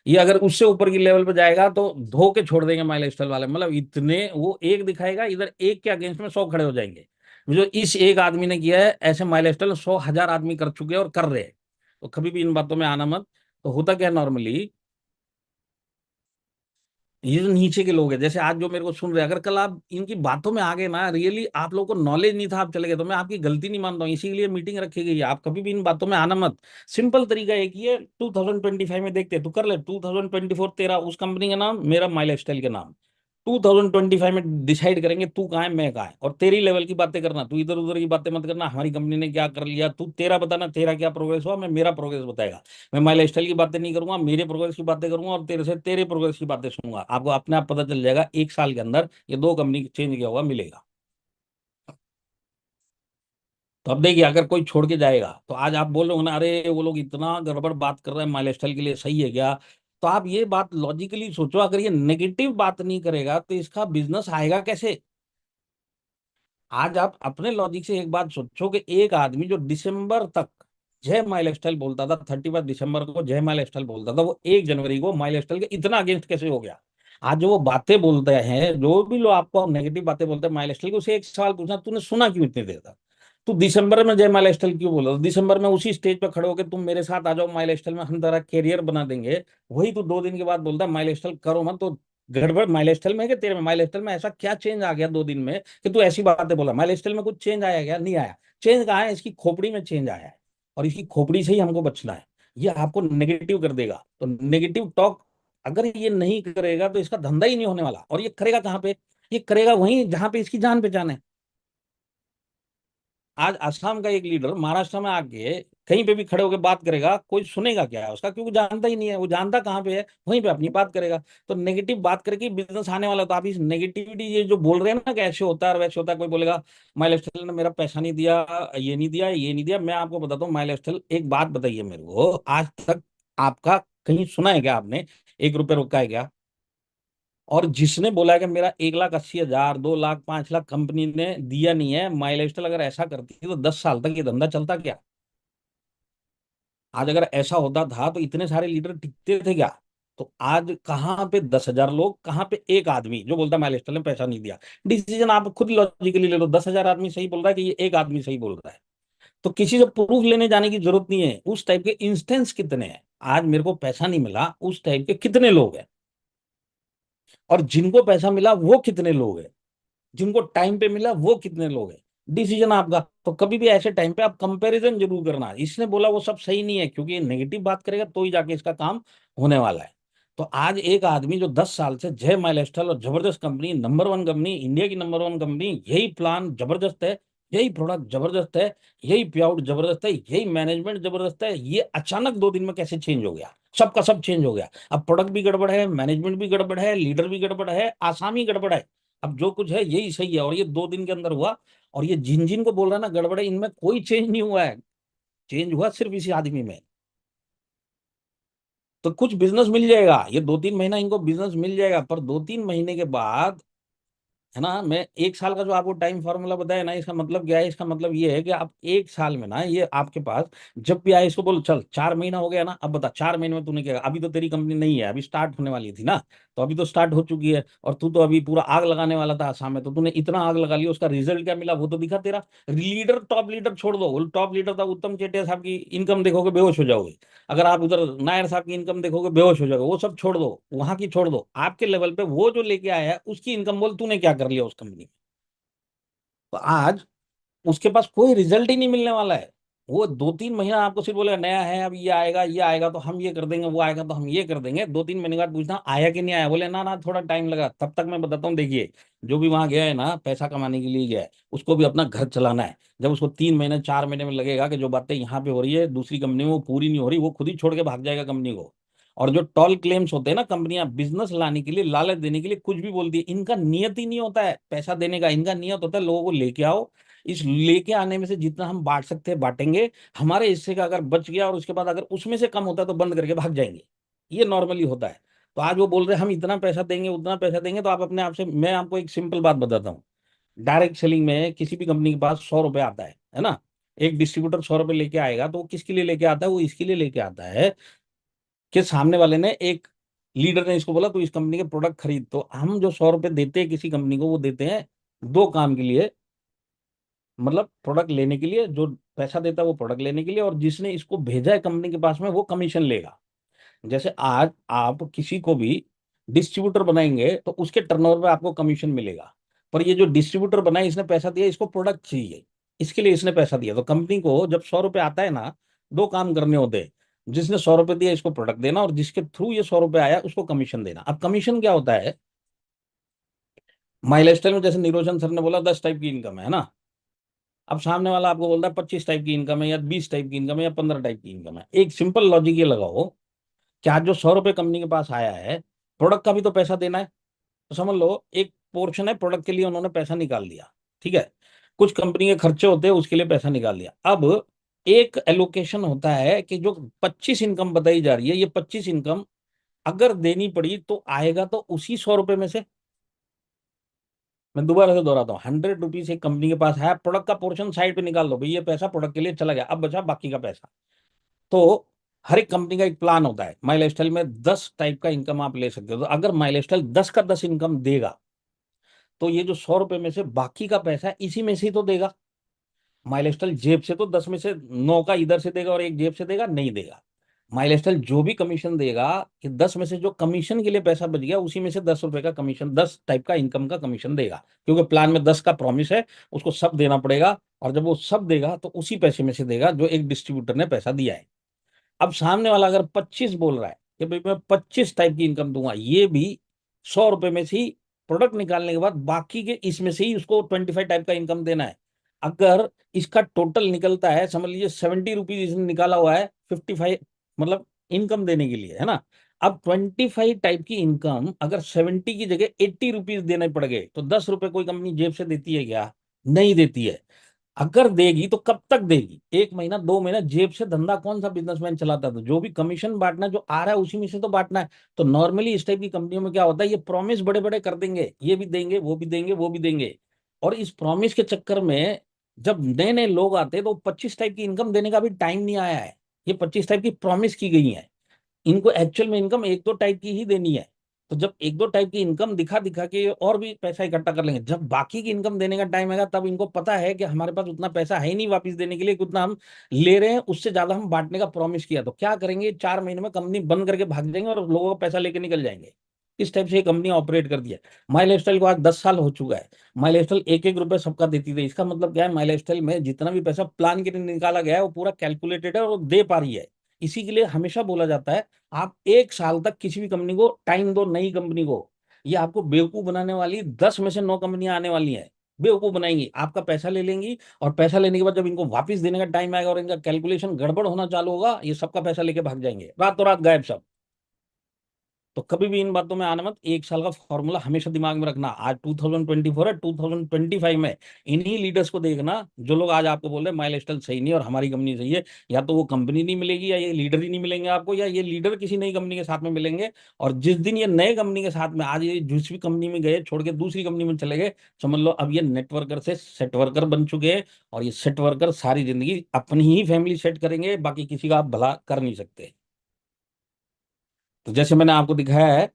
ये अगर उससे ऊपर की लेवल पे जाएगा तो धो के छोड़ देंगे माई लाइफस्टाइल वाले। मतलब इतने, वो एक दिखाएगा इधर, एक के अगेंस्ट में 100 खड़े हो जाएंगे। जो इस एक आदमी ने किया है, ऐसे माई लाइफस्टाइल 100,000 आदमी कर चुके हैं और कर रहे हैं। तो कभी भी इन बातों में आना मत। तो होता क्या नॉर्मली, ये जो नीचे के लोग हैं, जैसे आज जो मेरे को सुन रहे हैं, अगर कल आप इनकी बातों में आ गए ना, रियली आप लोगों को नॉलेज नहीं था, आप चले गए, तो मैं आपकी गलती नहीं मानता हूँ, इसीलिए मीटिंग रखी गई है। आप कभी भी इन बातों में आना मत। सिंपल तरीका एक ही है, 2025 में देखते हैं, तू कर ले 2024 तेरा उस कंपनी का नाम, मेरा माई लाइफस्टाइल के नाम। 2025 में डिसाइड करेंगे तू कहाँ है मैं कहाँ है, और तेरी लेवल की बातें करना, तू इधर उधर की बातें मत करना, हमारी कंपनी ने क्या कर लिया, तू तेरा बताना तेरा क्या प्रोग्रेस हुआ, मैं मेरा प्रोग्रेस बताएगा। मैं माई लाइफस्टाइल की बातें नहीं करूंगा, मेरे प्रोग्रेस की बातें करूंगा, और तेरे से तेरे प्रोग्रेस की बातें सुनूंगा। आपको अपने आप पता चल जाएगा 1 साल के अंदर ये 2 कंपनी चेंज किया हुआ मिलेगा। तो अब देखिए, अगर कोई छोड़ के जाएगा, तो आज आप बोल रहे हो ना, अरे वो लोग इतना गड़बड़ बात कर रहे हैं, माई लाइफस्टाइल के लिए सही है क्या। तो आप ये बात लॉजिकली सोचो, अगर ये नेगेटिव बात नहीं करेगा तो इसका बिजनेस आएगा कैसे। आज आप अपने लॉजिक से एक बात सोचो कि एक आदमी जो दिसंबर तक जय माई लाइफस्टाइल बोलता था, 31 दिसंबर को जय माई लाइफस्टाइल बोलता था, वो 1 जनवरी को माई लाइफस्टाइल के इतना अगेंस्ट कैसे हो गया। आज जो वो बातें बोलते हैं, जो भी लोग आपको नेगेटिव बातें बोलते हैं माई लाइफस्टाइल के, उसे एक सवाल पूछना, तूने सुना क्यों इतनी देर तक। तू दिसंबर में जय माई लाइफस्टाइल क्यों बोला, दिसंबर में उसी स्टेज पर खड़े होकर तुम मेरे साथ आ जाओ माई लाइफस्टाइल में, हम तेरा कैरियर बना देंगे, वही तू 2 दिन के बाद बोलता है माई लाइफस्टाइल करो मत। तो गड़बड़ माइलस्टाइल में है कि तेरे में? माइलस्टाइल में ऐसा क्या चेंज आ गया 2 दिन में कि तू ऐसी बातें बोला? माइलस्टाइल में कुछ चेंज आया क्या? नहीं आया। चेंज कहाँ है? इसकी खोपड़ी में चेंज आया है, और इसकी खोपड़ी से ही हमको बचना है। ये आपको नेगेटिव कर देगा। तो नेगेटिव टॉक अगर ये नहीं करेगा तो इसका धंधा ही नहीं होने वाला। और ये करेगा कहाँ पे? ये करेगा वहीं जहां पे इसकी जान पहचान है। आज असम का एक लीडर महाराष्ट्र में आके कहीं पे भी खड़े होकर बात करेगा, कोई सुनेगा क्या है उसका? क्योंकि जानता ही नहीं है। वो जानता कहाँ पे है, वहीं पे अपनी बात करेगा। तो नेगेटिव बात करके बिजनेस आने वाला। तो आप इस नेगेटिविटी, ये जो बोल रहे हैं ना कि ऐसे होता है और वैसे होता है, कोई बोलेगा माई लाइफस्टाइल ने मेरा पैसा नहीं दिया, ये नहीं दिया, ये नहीं दिया। मैं आपको बताता हूँ, माई लाइफस्टाइल, एक बात बताइए मेरे को, आज तक आपका कहीं सुना है क्या आपने 1 रुपये रोका है क्या? और जिसने बोला है कि मेरा 1,80,000, 2 लाख, 5 लाख कंपनी ने दिया नहीं है, माई लाइफस्टाइल अगर ऐसा करती तो 10 साल तक ये धंधा चलता क्या? आज अगर ऐसा होता था तो इतने सारे लीडर टिकते थे क्या? तो आज कहाँ पे 10,000 लोग, कहाँ पे एक आदमी जो बोलता है माई लाइफस्टाइल ने पैसा नहीं दिया? डिसीजन आप खुद लॉजिकली ले लो। 10,000 आदमी सही बोल रहा है कि ये एक आदमी सही बोल रहा है? तो किसी से प्रूफ लेने जाने की जरूरत नहीं है। उस टाइप के इंस्टेंस कितने हैं? आज मेरे को पैसा नहीं मिला, उस टाइप के कितने लोग हैं? और जिनको पैसा मिला वो कितने लोग हैं? जिनको टाइम पे मिला वो कितने लोग हैं? डिसीजन आपका। तो कभी भी ऐसे टाइम पे आप कंपैरिजन जरूर करना। इसने बोला वो सब सही नहीं है, क्योंकि ये नेगेटिव बात करेगा तो ही जाके इसका काम होने वाला है। तो आज एक आदमी जो 10 साल से जय माई लाइफस्टाइल और जबरदस्त कंपनी, नंबर 1 कंपनी, इंडिया की नंबर 1 कंपनी, यही प्लान जबरदस्त है, यही प्रोडक्ट जबरदस्त है, यही पे आउट जबरदस्त है, यही मैनेजमेंट जबरदस्त है, ये अचानक 2 दिन में कैसे चेंज हो गया? सबका सब चेंज हो गया। अब प्रोडक्ट भी गड़बड़ है, मैनेजमेंट भी गड़बड़ है, लीडर भी गड़बड़ है, आसामी गड़बड़ है। अब जो कुछ है यही सही है, और ये 2 दिन के अंदर हुआ। और ये जिन जिन को बोल रहा है ना गड़बड़ है, इनमें कोई चेंज नहीं हुआ है। चेंज हुआ सिर्फ इसी आदमी में। तो कुछ बिजनेस मिल जाएगा, ये 2-3 महीना इनको बिजनेस मिल जाएगा, पर 2-3 महीने के बाद, है ना, मैं 1 साल का जो आपको टाइम फार्मूला बताया ना, इसका मतलब क्या है? इसका मतलब ये है कि आप 1 साल में ना, ये आपके पास जब भी आए इसको बोलो चल 4 महीना हो गया ना, अब बता 4 महीने में तूने क्या? अभी तो तेरी कंपनी नहीं है, अभी स्टार्ट होने वाली थी ना, तो अभी तो स्टार्ट हो चुकी है, और तू तो अभी पूरा आग लगाने वाला था आसाम में, तो तूने इतना आग लगा लिया, उसका रिजल्ट क्या मिला वो तो दिखा तेरा। लीडर, टॉप लीडर छोड़ दो, वो टॉप लीडर था उत्तम चेटिया साहब की इनकम देखोगे बेहोश हो जाओगे। अगर आप उधर नायर साहब की इनकम देखोगे बेहोश हो जाओगे। वो सब छोड़ दो, वहां की छोड़ दो, आपके लेवल पे वो जो लेके आया है उसकी इनकम बोल तूने क्या कर लिया उस कंपनी में। तो आज उसके पास कोई रिजल्ट ही नहीं मिलने वाला है। वो 2-3 महीना आपको सिर्फ बोलेगा नया है, अब ये आएगा तो हम ये कर देंगे, वो आएगा तो हम ये कर देंगे। 2-3 महीने के बाद पूछना आया कि नहीं आया, बोले ना ना थोड़ा टाइम लगा। तब तक मैं बताता हूँ, देखिए, जो भी वहां गया है ना पैसा कमाने के लिए गया है, उसको भी अपना घर चलाना है। जब उसको 3 महीने 4 महीने में लगेगा कि जो बातें यहाँ पे हो रही है दूसरी कंपनी में वो पूरी नहीं हो रही, वो खुद ही छोड़ के भाग जाएगा कंपनी को। और जो टॉल क्लेम्स होते हैं ना, कंपनियां बिजनेस लाने के लिए, लालच देने के लिए कुछ भी बोलती है, इनका नियत ही नहीं होता है पैसा देने का। इनका नियत होता है लोगों को लेके आओ, इस लेके आने में से जितना हम बांट सकते हैं बांटेंगे, हमारे हिस्से का अगर बच गया और उसके बाद अगर उसमें से कम होता है तो बंद करके भाग जाएंगे। ये नॉर्मली होता है। तो आज वो बोल रहे हैं हम इतना पैसा देंगे उतना पैसा देंगे, तो आप अपने आप से, मैं आपको एक सिंपल बात बताता हूँ। डायरेक्ट सेलिंग में किसी भी कंपनी के पास 100 रुपये आता है ना, एक डिस्ट्रीब्यूटर 100 रुपये लेके आएगा, तो वो किसके लिए लेके आता है? वो इसके लिए लेके आता है कि सामने वाले ने, एक लीडर ने इसको बोला तू इस कंपनी के प्रोडक्ट खरीद। तो हम जो 100 रुपये देते हैं किसी कंपनी को, वो देते हैं 2 काम के लिए। मतलब प्रोडक्ट लेने के लिए, जो पैसा देता है वो प्रोडक्ट लेने के लिए, और जिसने इसको भेजा है कंपनी के पास में वो कमीशन लेगा। जैसे आज आप किसी को भी डिस्ट्रीब्यूटर बनाएंगे तो उसके टर्नओवर पे आपको कमीशन मिलेगा। पर ये जो डिस्ट्रीब्यूटर बनाए, इसने पैसा दिया, इसको प्रोडक्ट चाहिए, इसके लिए इसने पैसा दिया। तो कंपनी को जब 100 रुपये आता है ना, 2 काम करने होते हैं। जिसने 100 रुपये दिया इसको प्रोडक्ट देना, और जिसके थ्रू ये 100 रुपये आया उसको कमीशन देना। अब कमीशन क्या होता है? माई लाइफस्टाइल में जैसे निरोशन सर ने बोला 10 टाइप की इनकम है ना, अब सामने वाला आपको बोलता है 25 टाइप की इनकम है, या 20 टाइप की इनकम है, या 15 टाइप की इनकम है। एक सिंपल लॉजिक ये लगाओ कि आज जो 100 रुपये कंपनी के पास आया है, प्रोडक्ट का भी तो पैसा देना है। तो समझ लो एक पोर्शन है प्रोडक्ट के लिए उन्होंने पैसा निकाल दिया, ठीक है। कुछ कंपनी के खर्चे होते हैं उसके लिए पैसा निकाल दिया। अब एक एलोकेशन होता है कि जो 25 इनकम बताई जा रही है, ये 25 इनकम अगर देनी पड़ी तो आएगा तो उसी 100 रुपये में से। मैं दोबारा से दोहराता हूँ, 100 रुपीज एक कंपनी के पास है, प्रोडक्ट का पोर्शन साइड पे निकाल दो भाई, ये पैसा प्रोडक्ट के लिए चला गया, अब बचा बाकी का पैसा। तो हर एक कंपनी का एक प्लान होता है। माई लाइफस्टाइल में 10 टाइप का इनकम आप ले सकते हो। तो अगर माई लाइफस्टाइल 10 का 10 इनकम देगा, तो ये जो 100 रुपये में से बाकी का पैसा है इसी में से ही तो देगा। माई लाइफस्टाइल जेब से तो 10 में से 9 का इधर से देगा और एक जेब से देगा नहीं देगा। माइलस्टाइल जो भी कमीशन देगा कि 10 में से जो कमीशन के लिए पैसा बच गया उसी में से 10 रुपए का कमीशन, 10 टाइप का इनकम का कमीशन देगा, क्योंकि प्लान में 10 का प्रॉमिस है, उसको सब देना पड़ेगा। और जब वो सब देगा तो उसी पैसे में से देगा जो एक डिस्ट्रीब्यूटर ने पैसा दिया है। अब सामने वाला अगर 25 बोल रहा है कि भाई मैं 25 टाइप की इनकम दूंगा, ये भी 100 रुपए में से ही प्रोडक्ट निकालने के बाद बाकी के इसमें से ही उसको 25 टाइप का इनकम देना है। अगर इसका टोटल निकलता है, समझ लीजिए 70 रुपीज इसने निकाला हुआ है 55, मतलब इनकम देने के लिए, है ना। अब 25 टाइप की इनकम अगर 70 की जगह 80 रुपीज देने पड़ गए तो 10 रुपए कोई कंपनी जेब से देती है क्या? नहीं देती है। अगर देगी तो कब तक देगी? 1 महीना 2 महीना जेब से धंधा कौन सा बिजनेसमैन चलाता था? जो भी कमीशन बांटना जो आ रहा है उसी में से तो बांटना है। तो नॉर्मली इस टाइप की कंपनियों में क्या होता है, ये प्रॉमिस बड़े बड़े कर देंगे, ये भी देंगे, वो भी देंगे, वो भी देंगे। और इस प्रॉमिस के चक्कर में जब नए नए लोग आते हैं तो 25 टाइप की इनकम देने का भी टाइम नहीं आया है। ये 25 टाइप की प्रॉमिस की गई है। इनको एक्चुअल में इनकम एक दो टाइप की ही देनी है। तो जब एक दो टाइप की इनकम दिखा दिखा के और भी पैसा इकट्ठा कर लेंगे, जब बाकी की इनकम देने का टाइम आएगा तब इनको पता है कि हमारे पास उतना पैसा है ही नहीं वापस देने के लिए, उतना हम ले रहे हैं, उससे ज्यादा हम बांटने का प्रॉमिस किया। तो क्या करेंगे, 4 महीने में कंपनी बंद करके भाग जाएंगे और लोगों का पैसा लेके निकल जाएंगे। इस टाइप से ये कंपनी ऑपरेट करती है। माई लाइफस्टाइल को आज 10 साल हो चुका है। माई लाइफस्टाइल एक एक रुपए सबका देती थी। इसका मतलब क्या है, माई लाइफस्टाइल में जितना भी पैसा प्लान के लिए निकाला गया है वो पूरा कैलकुलेटेड है और वो दे पा रही है। इसी के लिए हमेशा बोला जाता है आप 1 साल तक किसी भी कंपनी को टाइम दो, नई कंपनी को। ये आपको बेवकूफ बनाने वाली 10 में से 9 कंपनियां आने वाली हैं, बेवकूफ बनाएंगी, आपका पैसा ले लेंगी। और पैसा लेने के बाद जब इनको वापस देने का टाइम आएगा और इनका कैलकुलेशन गड़बड़ होना चालू होगा, ये सबका पैसा लेके भाग जाएंगे, रातों रात गायब सब। तो कभी भी इन बातों में आना मत। 1 साल का फॉर्मूला हमेशा दिमाग में रखना। आज 2024 है, 2025 में इन्हीं लीडर्स को देखना जो लोग आज आपको बोल रहे हैं माई लाइफस्टाइल सही नहीं और हमारी कंपनी सही है। या तो वो कंपनी नहीं मिलेगी, या ये लीडर ही नहीं मिलेंगे आपको, या ये लीडर किसी नई कंपनी के साथ में मिलेंगे। और जिस दिन ये नए कंपनी के साथ में, आज ये जिस भी कंपनी में गए छोड़ के दूसरी कंपनी में चले गए, समझ लो अब ये नेटवर्कर से सेट वर्कर बन चुके हैं। और ये सेट वर्कर सारी जिंदगी अपनी ही फैमिली सेट करेंगे, बाकी किसी का आप भला कर नहीं सकते। तो जैसे मैंने आपको दिखाया है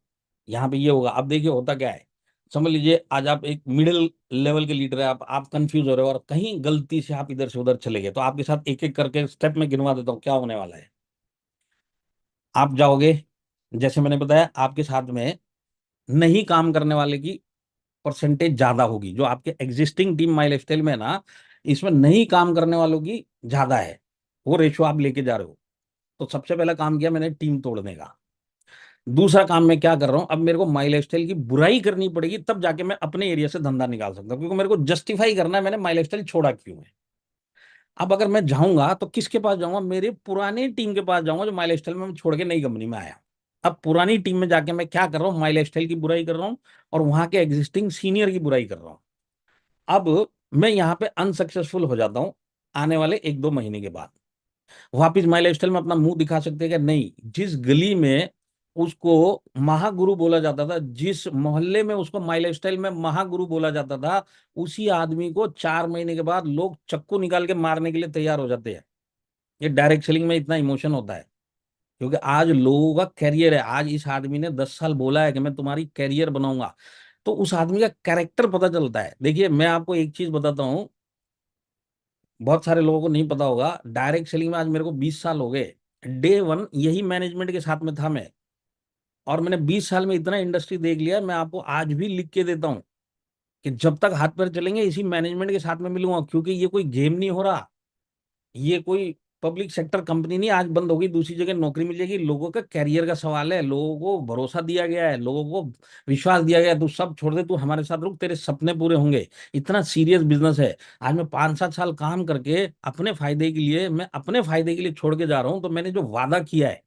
यहाँ पे ये होगा। अब देखिए होता क्या है, समझ लीजिए आज आप एक मिडिल लेवल के लीडर है, आप कंफ्यूज हो रहे हो और कहीं गलती से आप इधर से उधर चले गए, तो आपके साथ एक एक करके स्टेप में गिनवा देता हूँ क्या होने वाला है। आप जाओगे, जैसे मैंने बताया, आपके साथ में नहीं काम करने वाले की परसेंटेज ज्यादा होगी। जो आपके एग्जिस्टिंग टीम माई लाइफस्टाइल में है ना, इसमें नहीं काम करने वालों की ज्यादा है, वो रेशो आप लेके जा रहे हो। तो सबसे पहला काम किया मैंने टीम तोड़ने का। दूसरा काम मैं क्या कर रहा हूं, अब मेरे को माई लाइफस्टाइल की बुराई करनी पड़ेगी तब जाके मैं अपने एरिया से धंधा निकाल सकता हूं, क्योंकि मेरे को जस्टिफाई करना है मैंने माई लाइफस्टाइल छोड़ा क्यों है। अब अगर मैं जाऊंगा तो किसके पास जाऊंगा, मेरे पुराने टीम के पास जाऊंगा जो माई लाइफस्टाइल में मैं छोड़ के नई कंपनी में आया। अब पुरानी टीम में जाके मैं क्या कर रहा हूँ, माई लाइफस्टाइल की बुराई कर रहा हूँ और वहां के एग्जिस्टिंग सीनियर की बुराई कर रहा हूँ। अब मैं यहाँ पे अनसक्सेसफुल हो जाता हूँ। आने वाले 1-2 महीने के बाद वापिस माई लाइफस्टाइल में अपना मुंह दिखा सकते हैं कि नहीं। जिस गली में उसको महागुरु बोला जाता था, जिस मोहल्ले में उसको माई लाइफस्टाइल में महागुरु बोला जाता था, उसी आदमी को 4 महीने के बाद लोग चक्कू निकाल के मारने के लिए तैयार हो जाते हैं। ये डायरेक्ट सेलिंग में इतना इमोशन होता है, क्योंकि आज लोगों का कैरियर है। आज इस आदमी ने 10 साल बोला है कि मैं तुम्हारी कैरियर बनाऊंगा, तो उस आदमी का कैरेक्टर पता चलता है। देखिए मैं आपको एक चीज बताता हूँ, बहुत सारे लोगों को नहीं पता होगा, डायरेक्ट सेलिंग में आज मेरे को 20 साल हो गए। डे वन यही मैनेजमेंट के साथ में था मैं, और मैंने 20 साल में इतना इंडस्ट्री देख लिया। मैं आपको आज भी लिख के देता हूँ कि जब तक हाथ पैर चलेंगे इसी मैनेजमेंट के साथ में मिलूंगा, क्योंकि ये कोई गेम नहीं हो रहा। ये कोई पब्लिक सेक्टर कंपनी नहीं आज बंद होगी दूसरी जगह नौकरी मिल जाएगी। लोगों का कैरियर का सवाल है, लोगों को भरोसा दिया गया है, लोगों को विश्वास दिया गया है, तू सब छोड़ दे, तू हमारे साथ रुक, तेरे सपने पूरे होंगे। इतना सीरियस बिजनेस है। आज मैं 5-7 साल काम करके अपने फायदे के लिए, मैं अपने फायदे के लिए छोड़ के जा रहा हूँ। तो मैंने जो वादा किया है,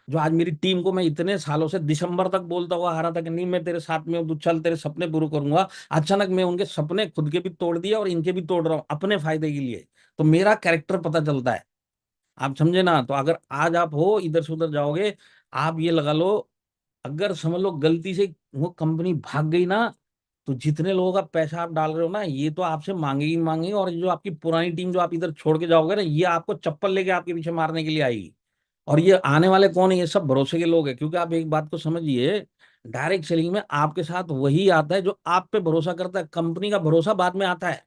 जो आज मेरी टीम को मैं इतने सालों से दिसंबर तक बोलता हुआ आ रहा था कि नहीं मैं तेरे साथ में हूं, तू चल, तेरे सपने पूरे करूंगा, अचानक मैं उनके सपने खुद के भी तोड़ दिया और इनके भी तोड़ रहा हूं अपने फायदे के लिए। तो मेरा कैरेक्टर पता चलता है, आप समझे ना। तो अगर आज आप हो इधर से उधर जाओगे, आप ये लगा लो, अगर समझ लो गलती से वो कंपनी भाग गई ना, तो जितने लोगों का पैसा आप डाल रहे हो ना, ये तो आपसे मांगेगी मांगेगी। और जो आपकी पुरानी टीम जो आप इधर छोड़ के जाओगे ना, ये आपको चप्पल लेके आपके पीछे मारने के लिए आएगी। और ये आने वाले कौन है, ये सब भरोसे के लोग हैं। क्योंकि आप एक बात को समझिए, डायरेक्ट सेलिंग में आपके साथ वही आता है जो आप पे भरोसा करता है। कंपनी का भरोसा बाद में आता है।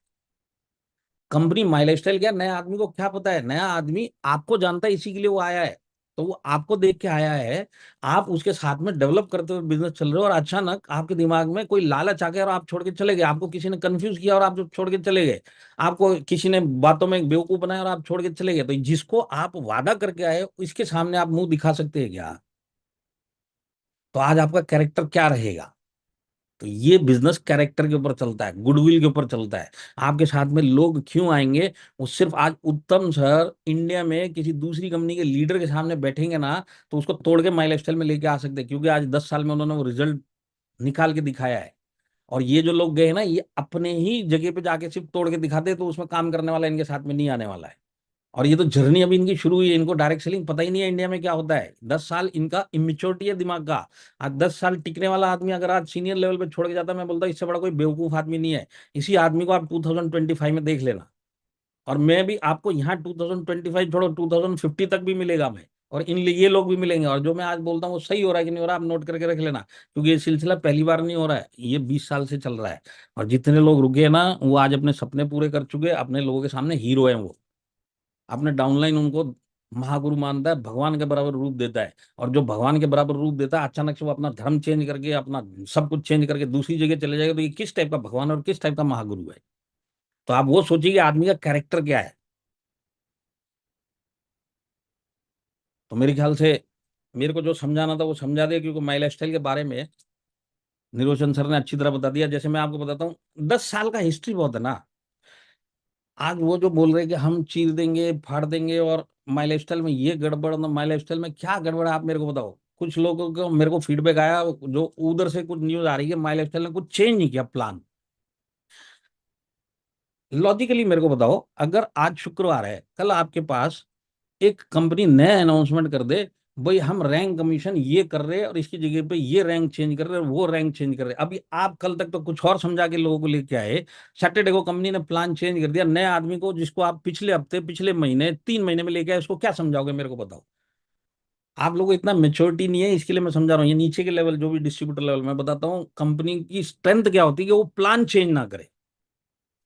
कंपनी माई लाइफस्टाइल क्या, नया आदमी को क्या पता है, नया आदमी आपको जानता है, इसी के लिए वो आया है। तो वो आपको देख के आया है, आप उसके साथ में डेवलप करते हुए बिजनेस चल रहे हो, और अचानक आपके दिमाग में कोई लालच आ गया और आप छोड़ के चले गए, आपको किसी ने कंफ्यूज किया और आप जो छोड़ के चले गए, आपको किसी ने बातों में एक बेवकूफ बनाया और आप छोड़ के चले गए। तो जिसको आप वादा करके आए इसके सामने आप मुंह दिखा सकते हैं क्या? तो आज आपका कैरेक्टर क्या रहेगा? तो ये बिजनेस कैरेक्टर के ऊपर चलता है, गुडविल के ऊपर चलता है। आपके साथ में लोग क्यों आएंगे? वो सिर्फ आज उत्तम सर इंडिया में किसी दूसरी कंपनी के लीडर के सामने बैठेंगे ना, तो उसको तोड़ के माई लाइफस्टाइल में लेके आ सकते हैं, क्योंकि आज 10 साल में उन्होंने वो रिजल्ट निकाल के दिखाया है। और ये जो लोग गए हैं ना, ये अपने ही जगह पे जाके सिर्फ तोड़ के दिखाते हैं, तो उसमें काम करने वाला इनके साथ में नहीं आने वाला है। और ये तो जर्नी अभी इनकी शुरू हुई है, इनको डायरेक्ट सेलिंग पता ही नहीं है इंडिया में क्या होता है। 10 साल इनका इमेच्योरिटी है दिमाग का। आज 10 साल टिकने वाला आदमी अगर आज सीनियर लेवल पे छोड़ के जाता है, मैं बोलता हूं इससे बड़ा कोई बेवकूफ आदमी नहीं है। इसी आदमी को आप 2025 में देख लेना। और मैं भी आपको यहाँ 2025 छोड़ो 2050 तक भी मिलेगा मैं, और इन ये लोग भी मिलेंगे। और जो मैं आज बोलता हूँ वो सही हो रहा है कि नहीं हो रहा, आप नोट करके रख लेना, क्योंकि ये सिलसिला पहली बार नहीं हो रहा है, ये 20 साल से चल रहा है। और जितने लोग रुके हैं ना, वो आज अपने सपने पूरे कर चुके हैं, अपने लोगों के सामने हीरो हैं वो। अपने डाउनलाइन उनको महागुरु मानता है, भगवान के बराबर रूप देता है। और जो भगवान के बराबर रूप देता है, अचानक से वो अपना धर्म चेंज करके, अपना सब कुछ चेंज करके दूसरी जगह चले जाएगा, तो ये किस टाइप का भगवान और किस टाइप का महागुरु है? तो आप वो सोचिए कि आदमी का कैरेक्टर क्या है। तो मेरे ख्याल से मेरे को जो समझाना था वो समझा दिया, क्योंकि माई लाइफस्टाइल के बारे में निरोशन सर ने अच्छी तरह बता दिया। जैसे मैं आपको बताता हूँ, 10 साल का हिस्ट्री बहुत है ना। आज वो जो बोल रहे हैं कि हम चीर देंगे फाड़ देंगे, और माई लाइफस्टाइल में ये गड़बड़, ना माई लाइफस्टाइल में क्या गड़बड़ है, आप मेरे को बताओ। कुछ लोगों को मेरे को फीडबैक आया, जो उधर से कुछ न्यूज आ रही है, माई लाइफस्टाइल ने कुछ चेंज नहीं किया प्लान। लॉजिकली मेरे को बताओ, अगर आज शुक्रवार है, कल आपके पास एक कंपनी नया अनाउंसमेंट कर दे, भाई हम रैंक कमीशन ये कर रहे हैं और इसकी जगह पे ये रैंक चेंज कर रहे हैं, वो रैंक चेंज कर रहे हैं। अभी आप कल तक तो कुछ और समझा के लोगों को लेके आए, सैटरडे को कंपनी ने प्लान चेंज कर दिया, नए आदमी को जिसको आप पिछले हफ्ते, पिछले महीने, 3 महीने में लेके आए, उसको क्या समझाओगे मेरे को बताओ। आप लोगों को इतना मेच्योरिटी नहीं है, इसके लिए मैं समझा रहा हूँ। ये नीचे के लेवल, जो भी डिस्ट्रीब्यूटर लेवल, मैं बताता हूँ कंपनी की स्ट्रेंथ क्या होती है, कि वो प्लान चेंज ना करे।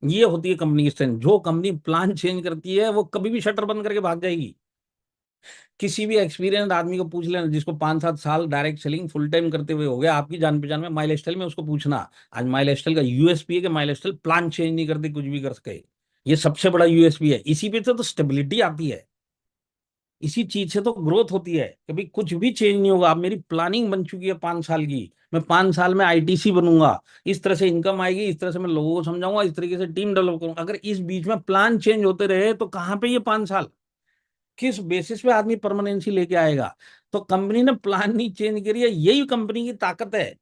ये होती है कंपनी की स्ट्रेंथ। जो कंपनी प्लान चेंज करती है वो कभी भी शटर बंद करके भाग जाएगी। किसी भी एक्सपीरियंस आदमी को पूछ लेना, जिसको 5-7 साल डायरेक्ट सेलिंग फुल टाइम करते हुए हो गया, आपकी जान पहचान में, माई लाइफस्टाइल में, उसको पूछना। आज माई लाइफस्टाइल का यूएसपी है कि माई लाइफस्टाइल प्लान चेंज नहीं करती, कुछ भी कर सके। ये सबसे बड़ा यूएसपी है। इसी पे तो स्टेबिलिटी आती है, इसी चीज से तो ग्रोथ होती है। कभी कुछ भी चेंज नहीं होगा। अब मेरी प्लानिंग बन चुकी है 5 साल की, मैं 5 साल में आईटीसी बनूंगा, इस तरह से इनकम आएगी, इस तरह से मैं लोगों को समझाऊंगा, इस तरीके से टीम डेवलप करूंगा। अगर इस बीच में प्लान चेंज होते रहे तो कहाँ पे ये 5 साल, किस बेसिस पे आदमी परमानेंसी लेके आएगा? तो कंपनी ने प्लान नहीं चेंज करी है, यही कंपनी की ताकत है।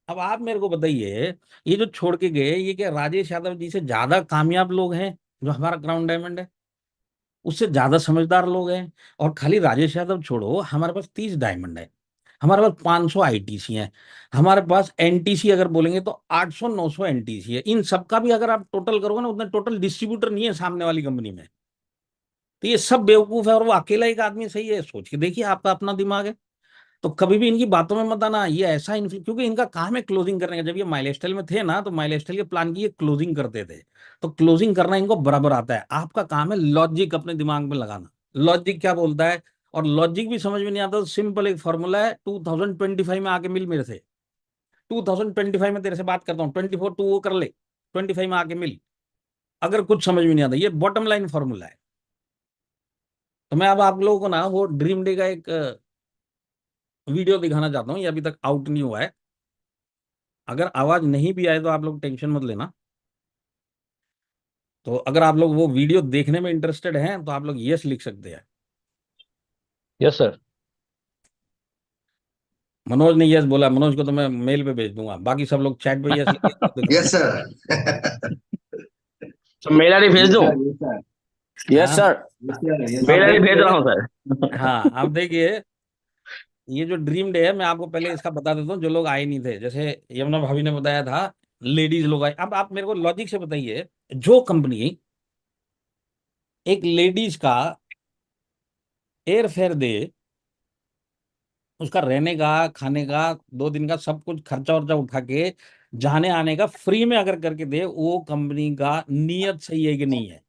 अब आप मेरे को बताइए, ये जो छोड़ के गए, ये क्या राजेश यादव जी से ज्यादा कामयाब लोग हैं? जो हमारा क्राउन डायमंड है, उससे ज्यादा समझदार लोग हैं। और खाली राजेश यादव छोड़ो, हमारे पास 30 डायमंड है, हमारे पास 500 आईटीसी हैं, हमारे पास एनटीसी अगर बोलेंगे तो 800-900 एनटीसी है। इन सबका भी अगर आप टोटल करोगे ना, उतने टोटल डिस्ट्रीब्यूटर नहीं है सामने वाली कंपनी में। तो ये सब बेवकूफ है और वो अकेला एक आदमी सही है? सोच के देखिए, आपका अपना दिमाग है। तो कभी भी इनकी बातों में मत आना, ये ऐसा क्योंकि इनका काम है क्लोजिंग करने का। जब ये माई लाइफस्टाइल में थे ना, तो माई लाइफस्टाइल के प्लान की ये क्लोजिंग करते थे। तो क्लोजिंग करना इनको बराबर आता है। आपका काम है लॉजिक अपने दिमाग में लगाना, लॉजिक क्या बोलता है। और लॉजिक भी समझ में नहीं आता तो सिंपल एक फॉर्मूला है, 2025 में आके मिल मेरे से। 2025 में तेरे से बात करता हूँ, 24 तू वो कर ले, 25 में आके मिल। अगर कुछ समझ में नहीं आता, ये बॉटम लाइन फॉर्मूला है। तो मैं अब आप लोगों को ना वो ड्रीम डे का एक वीडियो दिखाना चाहता हूँ, ये अभी तक आउट नहीं हुआ है। अगर आवाज नहीं भी आए तो आप लोग टेंशन मत लेना। तो अगर आप लोग वो वीडियो देखने में इंटरेस्टेड हैं तो आप लोग यस लिख सकते हैं। Yes sir. मनोज ने यस बोला, मनोज को तो मैं मेल पे भेज दूंगा, बाकी सब लोग चैट पे यस लिखेंगे तो यस सर। तो मेल आईडी भेज दूं? यस हाँ, सर, मेल आईडी भेज रहा हूँ सर। हाँ, अब देखिए, ये जो ड्रीम डे है, मैं आपको पहले इसका बता देता हूँ, जो लोग आए नहीं थे। जैसे यमुना भाभी ने बताया था, लेडीज लोग आए। अब आप मेरे को लॉजिक से बताइए, जो कंपनी एक लेडीज का एयर फेयर दे, उसका रहने का, खाने का, 2 दिन का सब कुछ खर्चा वर्चा उठा के जाने आने का फ्री में अगर करके दे, वो कंपनी का नीयत सही है कि नहीं है?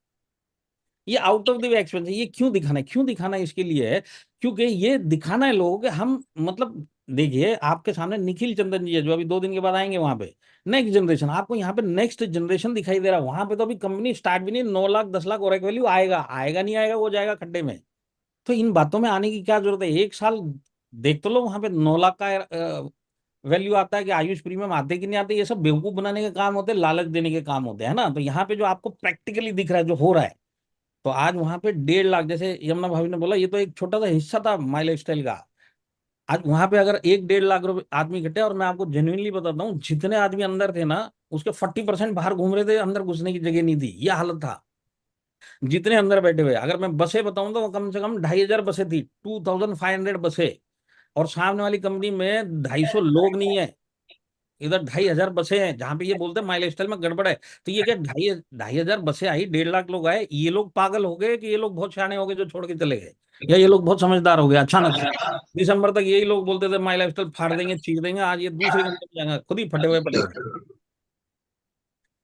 ये out of the way expense है। ये क्यों दिखाना है? क्यों दिखाना है? इसके लिए है क्योंकि ये दिखाना है लोगों के हम मतलब देखिए आपके सामने निखिल चंदन जी है जो अभी 2 दिन के बाद आएंगे वहां पे। नेक्स्ट जनरेशन, आपको यहाँ पे नेक्स्ट जनरेशन दिखाई दे रहा है। वहां पे तो अभी कंपनी स्टार्ट भी नहीं, 9 लाख 10 लाख और एक वैल्यू आएगा, आएगा नहीं आएगा वो जाएगा खड्डे में। तो इन बातों में आने की क्या जरूरत है? एक साल देख तो लो वहां पे 9 लाख का वैल्यू आता है कि आयुष प्रीमियम आते कि नहीं आते। ये सब बेवकूफ बनाने के काम होते हैं, लालच देने के काम होते हैं ना। तो यहाँ पे जो आपको प्रैक्टिकली दिख रहा है जो हो रहा है, तो आज वहां पे 1.5 लाख, जैसे यमुना भाभी ने बोला, ये तो एक छोटा सा हिस्सा था माई लाइफ स्टाइल का। आज वहां पे अगर 1-1.5 लाख रुपए आदमी इकट्ठे, और मैं आपको जेन्युइनली बताता हूँ, जितने आदमी अंदर थे ना उसके 40% बाहर घूम रहे थे, अंदर घुसने की जगह नहीं थी। यह हालत था जितने अंदर बैठे हुए। अगर मैं बसें बताऊं तो कम से कम 2,500 बसें थी, 2,500 बसें। और सामने वाली कंपनी में 250 लोग नहीं है, इधर 2,500 बसें हैं। जहां पे ये बोलते हैं माइल स्टाइल में गड़बड़ है, तो ये क्या 2,500 बसें आई, 1.5 लाख लोग आए। ये लोग पागल हो गए कि ये लोग बहुत शाणे हो गए जो छोड़ के चले गए, या ये लोग बहुत समझदार हो गए अचानक से? दिसंबर तक यही लोग बोलते थे माई लाइफ स्टाइल फाड़ देंगे चीर देंगे, आज ये दूसरी कंपनी में जाएंगे, खुद ही फटे हुए पड़े हुए हैं।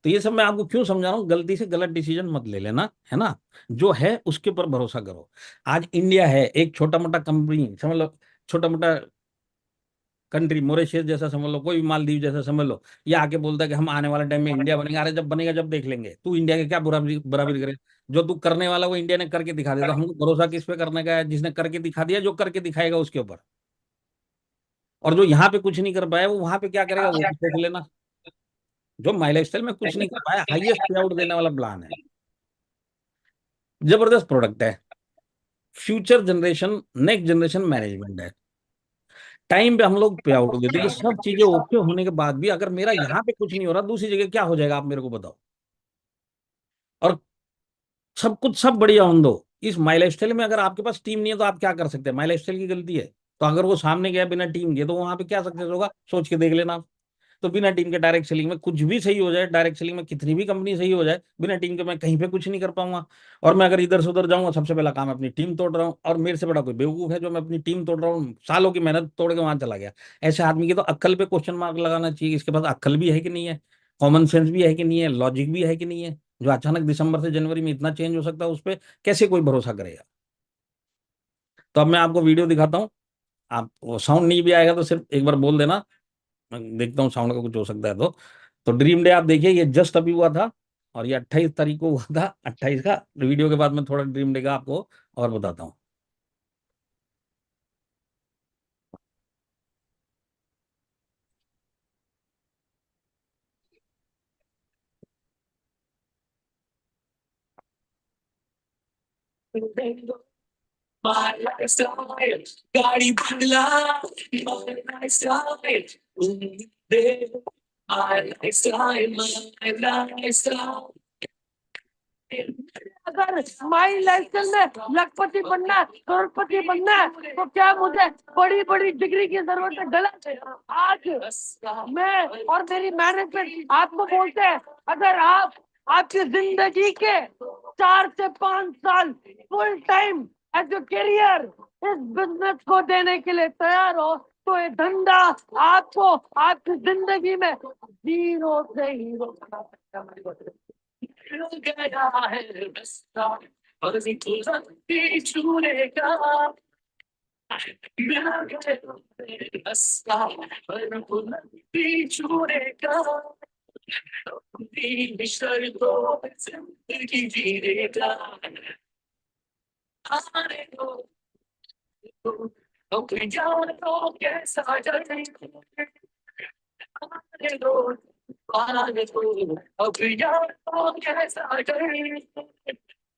तो ये सब मैं आपको क्यों समझा रहा हूँ, गलती से गलत डिसीजन मत ले लेना, है ना। जो है उसके ऊपर भरोसा करो। आज इंडिया है एक छोटा मोटा कंपनी समझ लो, छोटा मोटा कंट्री, मॉरिशस जैसा समझ लो, कोई भी मालदीव जैसा समझ लो। ये आके बोलता है कि हम आने वाले टाइम में इंडिया बनेगा। अरे जब बनेगा जब देख लेंगे। तू इंडिया के क्या बराबरी बराबरी करे? जो तू करने वाला वो इंडिया ने करके दिखा दिया, तो हमको भरोसा किस पे करने का है? जिसने करके दिखा दिया, जो करके दिखाएगा उसके ऊपर। और जो यहाँ पे कुछ नहीं कर पाया वो वहां पे क्या करेगा वो भी देख लेना। जो माई लाइफ स्टाइल में कुछ नहीं कर पाया, हाईएस्ट पे आउट देने वाला प्लान है, जबरदस्त प्रोडक्ट है, future generation, next generation management है, टाइम पे हम लोग पे आउट हो गए। तो ये सब चीजें ओके होने के बाद भी अगर मेरा यहाँ पे कुछ नहीं हो रहा, दूसरी जगह क्या हो जाएगा आप मेरे को बताओ। और सब कुछ सब बढ़िया होने दो, इस माई लाइफ स्टाइल में अगर आपके पास टीम नहीं है तो आप क्या कर सकते हैं? माई लाइफ स्टाइल की गलती है। तो अगर वो सामने गया बिना टीम के, तो वहां पे क्या सक्सेस होगा सोच के देख लेना आप। तो बिना टीम के डायरेक्ट सेलिंग में कुछ भी सही हो जाए, डायरेक्ट सेलिंग में कितनी भी कंपनी सही हो जाए, बिना टीम के मैं कहीं पे कुछ नहीं कर पाऊंगा। और मैं अगर इधर से उधर जाऊंगा, सबसे पहला काम अपनी टीम तोड़ रहा हूँ। और मेरे से बड़ा कोई बेवकूफ है जो मैं अपनी टीम तोड़ रहा हूँ, सालों की मेहनत तोड़ के वहां चला गया। ऐसे आदमी की तो अक्ल पे क्वेश्चन मार्क लगाना चाहिए, इसके पास अक्ल भी है कि नहीं है, कॉमन सेंस भी है कि नहीं है, लॉजिक भी है कि नहीं है। जो अचानक दिसंबर से जनवरी में इतना चेंज हो सकता है उस पर कैसे कोई भरोसा करेगा? तो अब मैं आपको वीडियो दिखाता हूँ। आप वो साउंड नहीं भी आएगा तो सिर्फ एक बार बोल देना, मैं देखता हूँ साउंड का कुछ हो सकता है तो ड्रीम डे आप देखिए, ये जस्ट अभी हुआ था और ये 28 तारीख को हुआ था, 28 का। वीडियो के बाद में थोड़ा ड्रीम डे का आपको और बताता हूँ। My lifestyle, गाड़ी बंगला, my lifestyle, my lifestyle, my lifestyle। अगर माई लाइसेंस में लखपति बनना है, करोड़पति बनना है, तो क्या मुझे बड़ी बड़ी डिग्री की जरूरत है? गलत है। आज मैं और मेरी मैनेजमेंट आपको बोलते हैं, अगर आप आपकी जिंदगी के 4 से 5 साल full time as a career इस बिजनेस को देने के लिए तैयार हो, तो ये धंधा आपको आपकी जिंदगी में 0 से हीरो बना सकता है। गया है रास्ता, और तुरंत छूलेगा, मिल गया रास्ता, और तुरंत छूलेगा, शर्तों जिंदगी जीनेगा, आने दो तो जान दो कैसा जाए, आने दो आने दो अब यार तो कैसा जाए,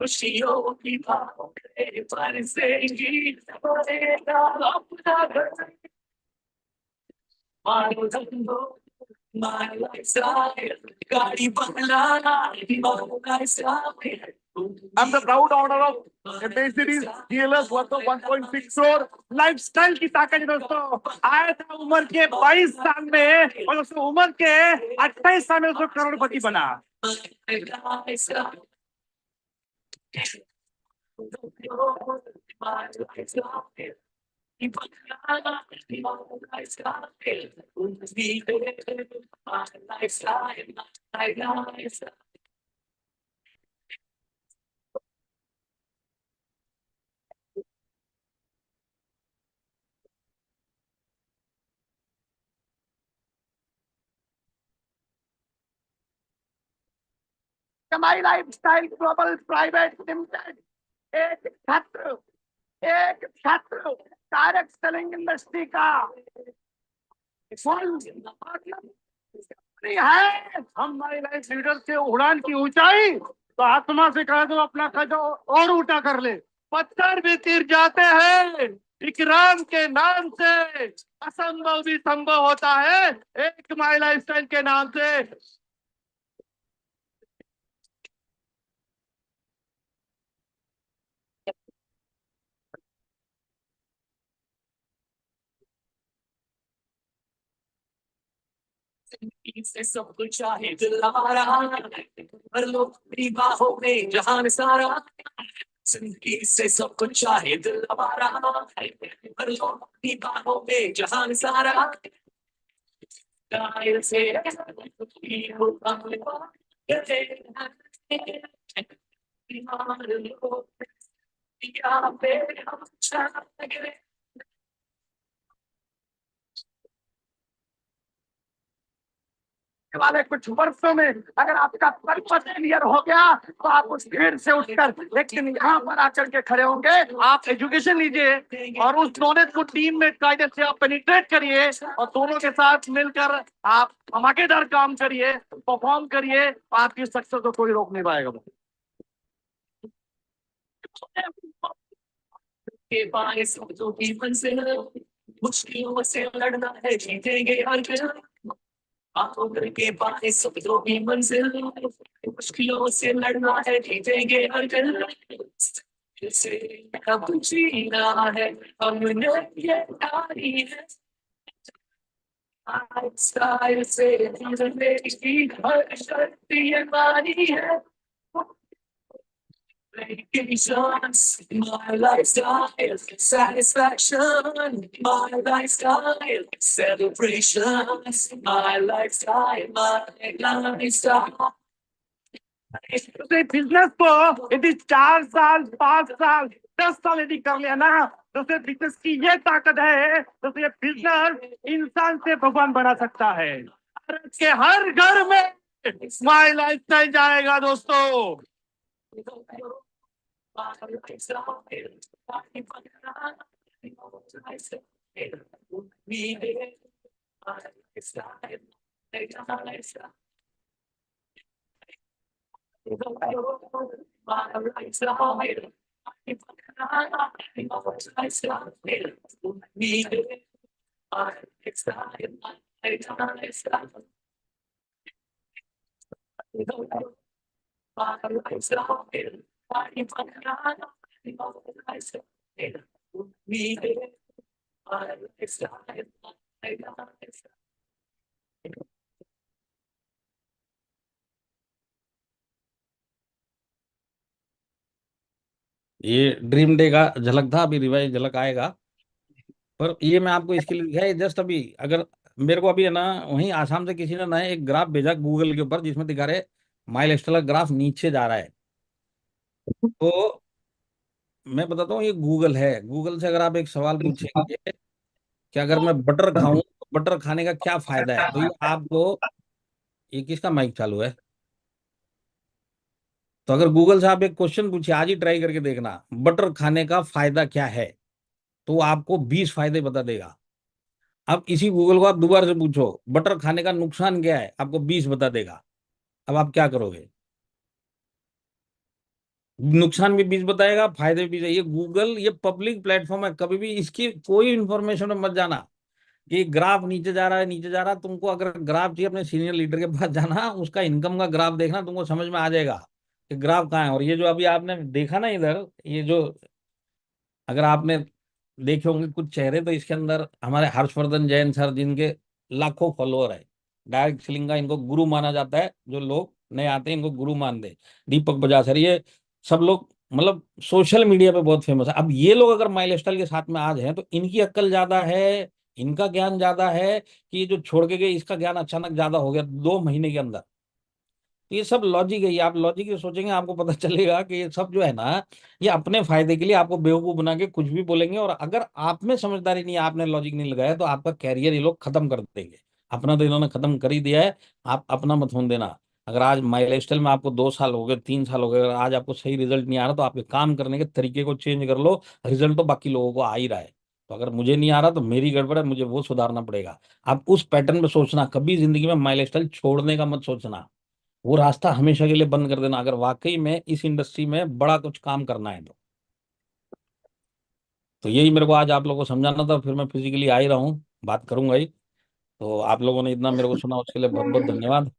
खुशियों की भावनाएं बरसेंगी, बरसेगा अपना घर, मारो धंधो my lifestyle, गाड़ी बंगला, my lifestyle। I'm the proud owner of a Mercedes GLS worth of 1.6 crore। Lifestyle की ताकत है दोस्तों। आया था उम्र के 22 साल में और दोस्तों उम्र के 28 साल में दोस्तों करोड़पति बना। माई लाइफस्टाइल ग्लोबल प्राइवेट लिमिटेड एक छात्र डायरेक्ट सेलिंग इंडस्ट्री का है। हमारी लाइफ लीडर से उड़ान की ऊंचाई तो आत्मा से कह दो अपना कदम और ऊंचा कर ले। पत्थर भी तीर जाते हैं इकराम के नाम से, असंभव भी संभव होता है एक माई लाइफस्टाइल के नाम से। से सब कुछ चाहे दिल हमारा, भर लो मेरी बाहों में जहान सारा। जिंदगी से सब कुछ चाहे दिल हमारा, भर लो मेरी बाहों में जहान सारा। डायल से वाले कुछ वर्षों में अगर आपका पर्पस क्लियर हो गया तो आप उस भीड़ से उठकर लेकिन यहाँ पर आकर के खड़े होंगे। आप एजुकेशन लीजिए और उस नॉलेज को टीम में कायदे से आप पेनिट्रेट करिए और दोनों के साथ मिलकर आप धमाकेदार काम करिए, परफॉर्म करिए। आपकी सक्सेस को कोई रोक नहीं पाएगा। के बायस जो भी मंजिल, मुश्किलों से लड़ना है जीतेंगे हर दिल। आंखों के बायस जो भी मंजिल, मुश्किलों से लड़ना है जीतेंगे हर दिल। से कब जीना है हमने ये तारी है, स्टाइल से मेरी हर शर्त ये मानी है। Vacations, my lifestyle, satisfaction, my lifestyle, celebrations, my lifestyle, my lifestyle. Business को यदि 4 साल 5 साल 10 साल यदि कर लिया ना तो बिजनेस की ये ताकत है तो ये बिजनेस इंसान से भगवान बना सकता है। भारत के हर घर में स्माइल लाइफस्टाइल जाएगा दोस्तों। ये ड्रीम डे का झलक था, अभी रिवाइज झलक आएगा। पर ये मैं आपको इसके लिए दिखाया है जस्ट अभी। अगर मेरे को अभी है ना वहीं आसाम से किसी ने ना एक ग्राफ भेजा गूगल के ऊपर जिसमें दिखा रहे माइल एक्सटल ग्राफ नीचे जा रहा है। तो मैं बताता हूँ ये गूगल है। गूगल से अगर आप एक सवाल पूछेंगे कि अगर मैं बटर खाऊं तो बटर खाने का क्या फायदा है, तो ये आपको, ये किसका माइक चालू है? तो अगर गूगल से आप एक क्वेश्चन पूछिए, आज ही ट्राई करके देखना, बटर खाने का फायदा क्या है, तो वो आपको 20 फायदे बता देगा। अब इसी गूगल को आप दोबारा से पूछो बटर खाने का नुकसान क्या है, आपको 20 बता देगा। अब आप क्या करोगे? नुकसान भी 20 बताएगा, फायदे भी 20। ये गूगल ये पब्लिक प्लेटफॉर्म है, कभी भी इसकी कोई इंफॉर्मेशन में मत जाना कि ग्राफ नीचे जा रहा है नीचे जा रहा है। तुमको अगर ग्राफ चाहिए अपने सीनियर लीडर के पास जाना, उसका इनकम का ग्राफ देखना, तुमको समझ में आ जाएगा कि ग्राफ कहाँ है। और ये जो अभी आपने देखा ना इधर, ये जो अगर आपने देखे होंगे कुछ चेहरे, तो इसके अंदर हमारे हर्षवर्धन जैन सर जिनके लाखों फॉलोअर है, डायरेक्ट सेलिंग का इनको गुरु माना जाता है। जो लोग नए आते हैं इनको गुरु मान दे, दीपक बजाज सर, ये सब लोग मतलब सोशल मीडिया पे बहुत फेमस है। अब ये लोग अगर माई लाइफस्टाइल के साथ में आज हैं तो इनकी अक्ल ज्यादा है, इनका ज्ञान ज्यादा है कि ये जो छोड़ के गए इसका ज्ञान अचानक ज्यादा हो गया 2 महीने के अंदर। तो ये सब लॉजिक है। ये आप लॉजिक से सोचेंगे आपको पता चलेगा कि ये सब जो है ना ये अपने फायदे के लिए आपको बेवकूफ बना के कुछ भी बोलेंगे। और अगर आप में समझदारी नहीं है, आपने लॉजिक नहीं लगाया, तो आपका कैरियर ये लोग खत्म कर देंगे। अपना तो इन्होंने खत्म कर ही दिया है, आप अपना मत होने देना। अगर आज माई लाइफस्टाइल में आपको 2 साल हो गए, 3 साल हो गए, अगर आज आपको सही रिजल्ट नहीं आ रहा, तो आपके काम करने के तरीके को चेंज कर लो। रिजल्ट तो बाकी लोगों को आ ही रहा है। तो अगर मुझे नहीं आ रहा तो मेरी गड़बड़ है, मुझे वो सुधारना पड़ेगा। आप उस पैटर्न में सोचना, कभी जिंदगी में माई लाइफस्टाइल छोड़ने का मत सोचना। वो रास्ता हमेशा के लिए बंद कर देना, अगर वाकई में इस इंडस्ट्री में बड़ा कुछ काम करना है तो यही मेरे को आज आप लोगों को समझाना था। फिर मैं फिजिकली आ ही रहा हूँ, बात करूंगा ही। तो आप लोगों ने इतना मेरे को सुना, उसके लिए बहुत बहुत धन्यवाद।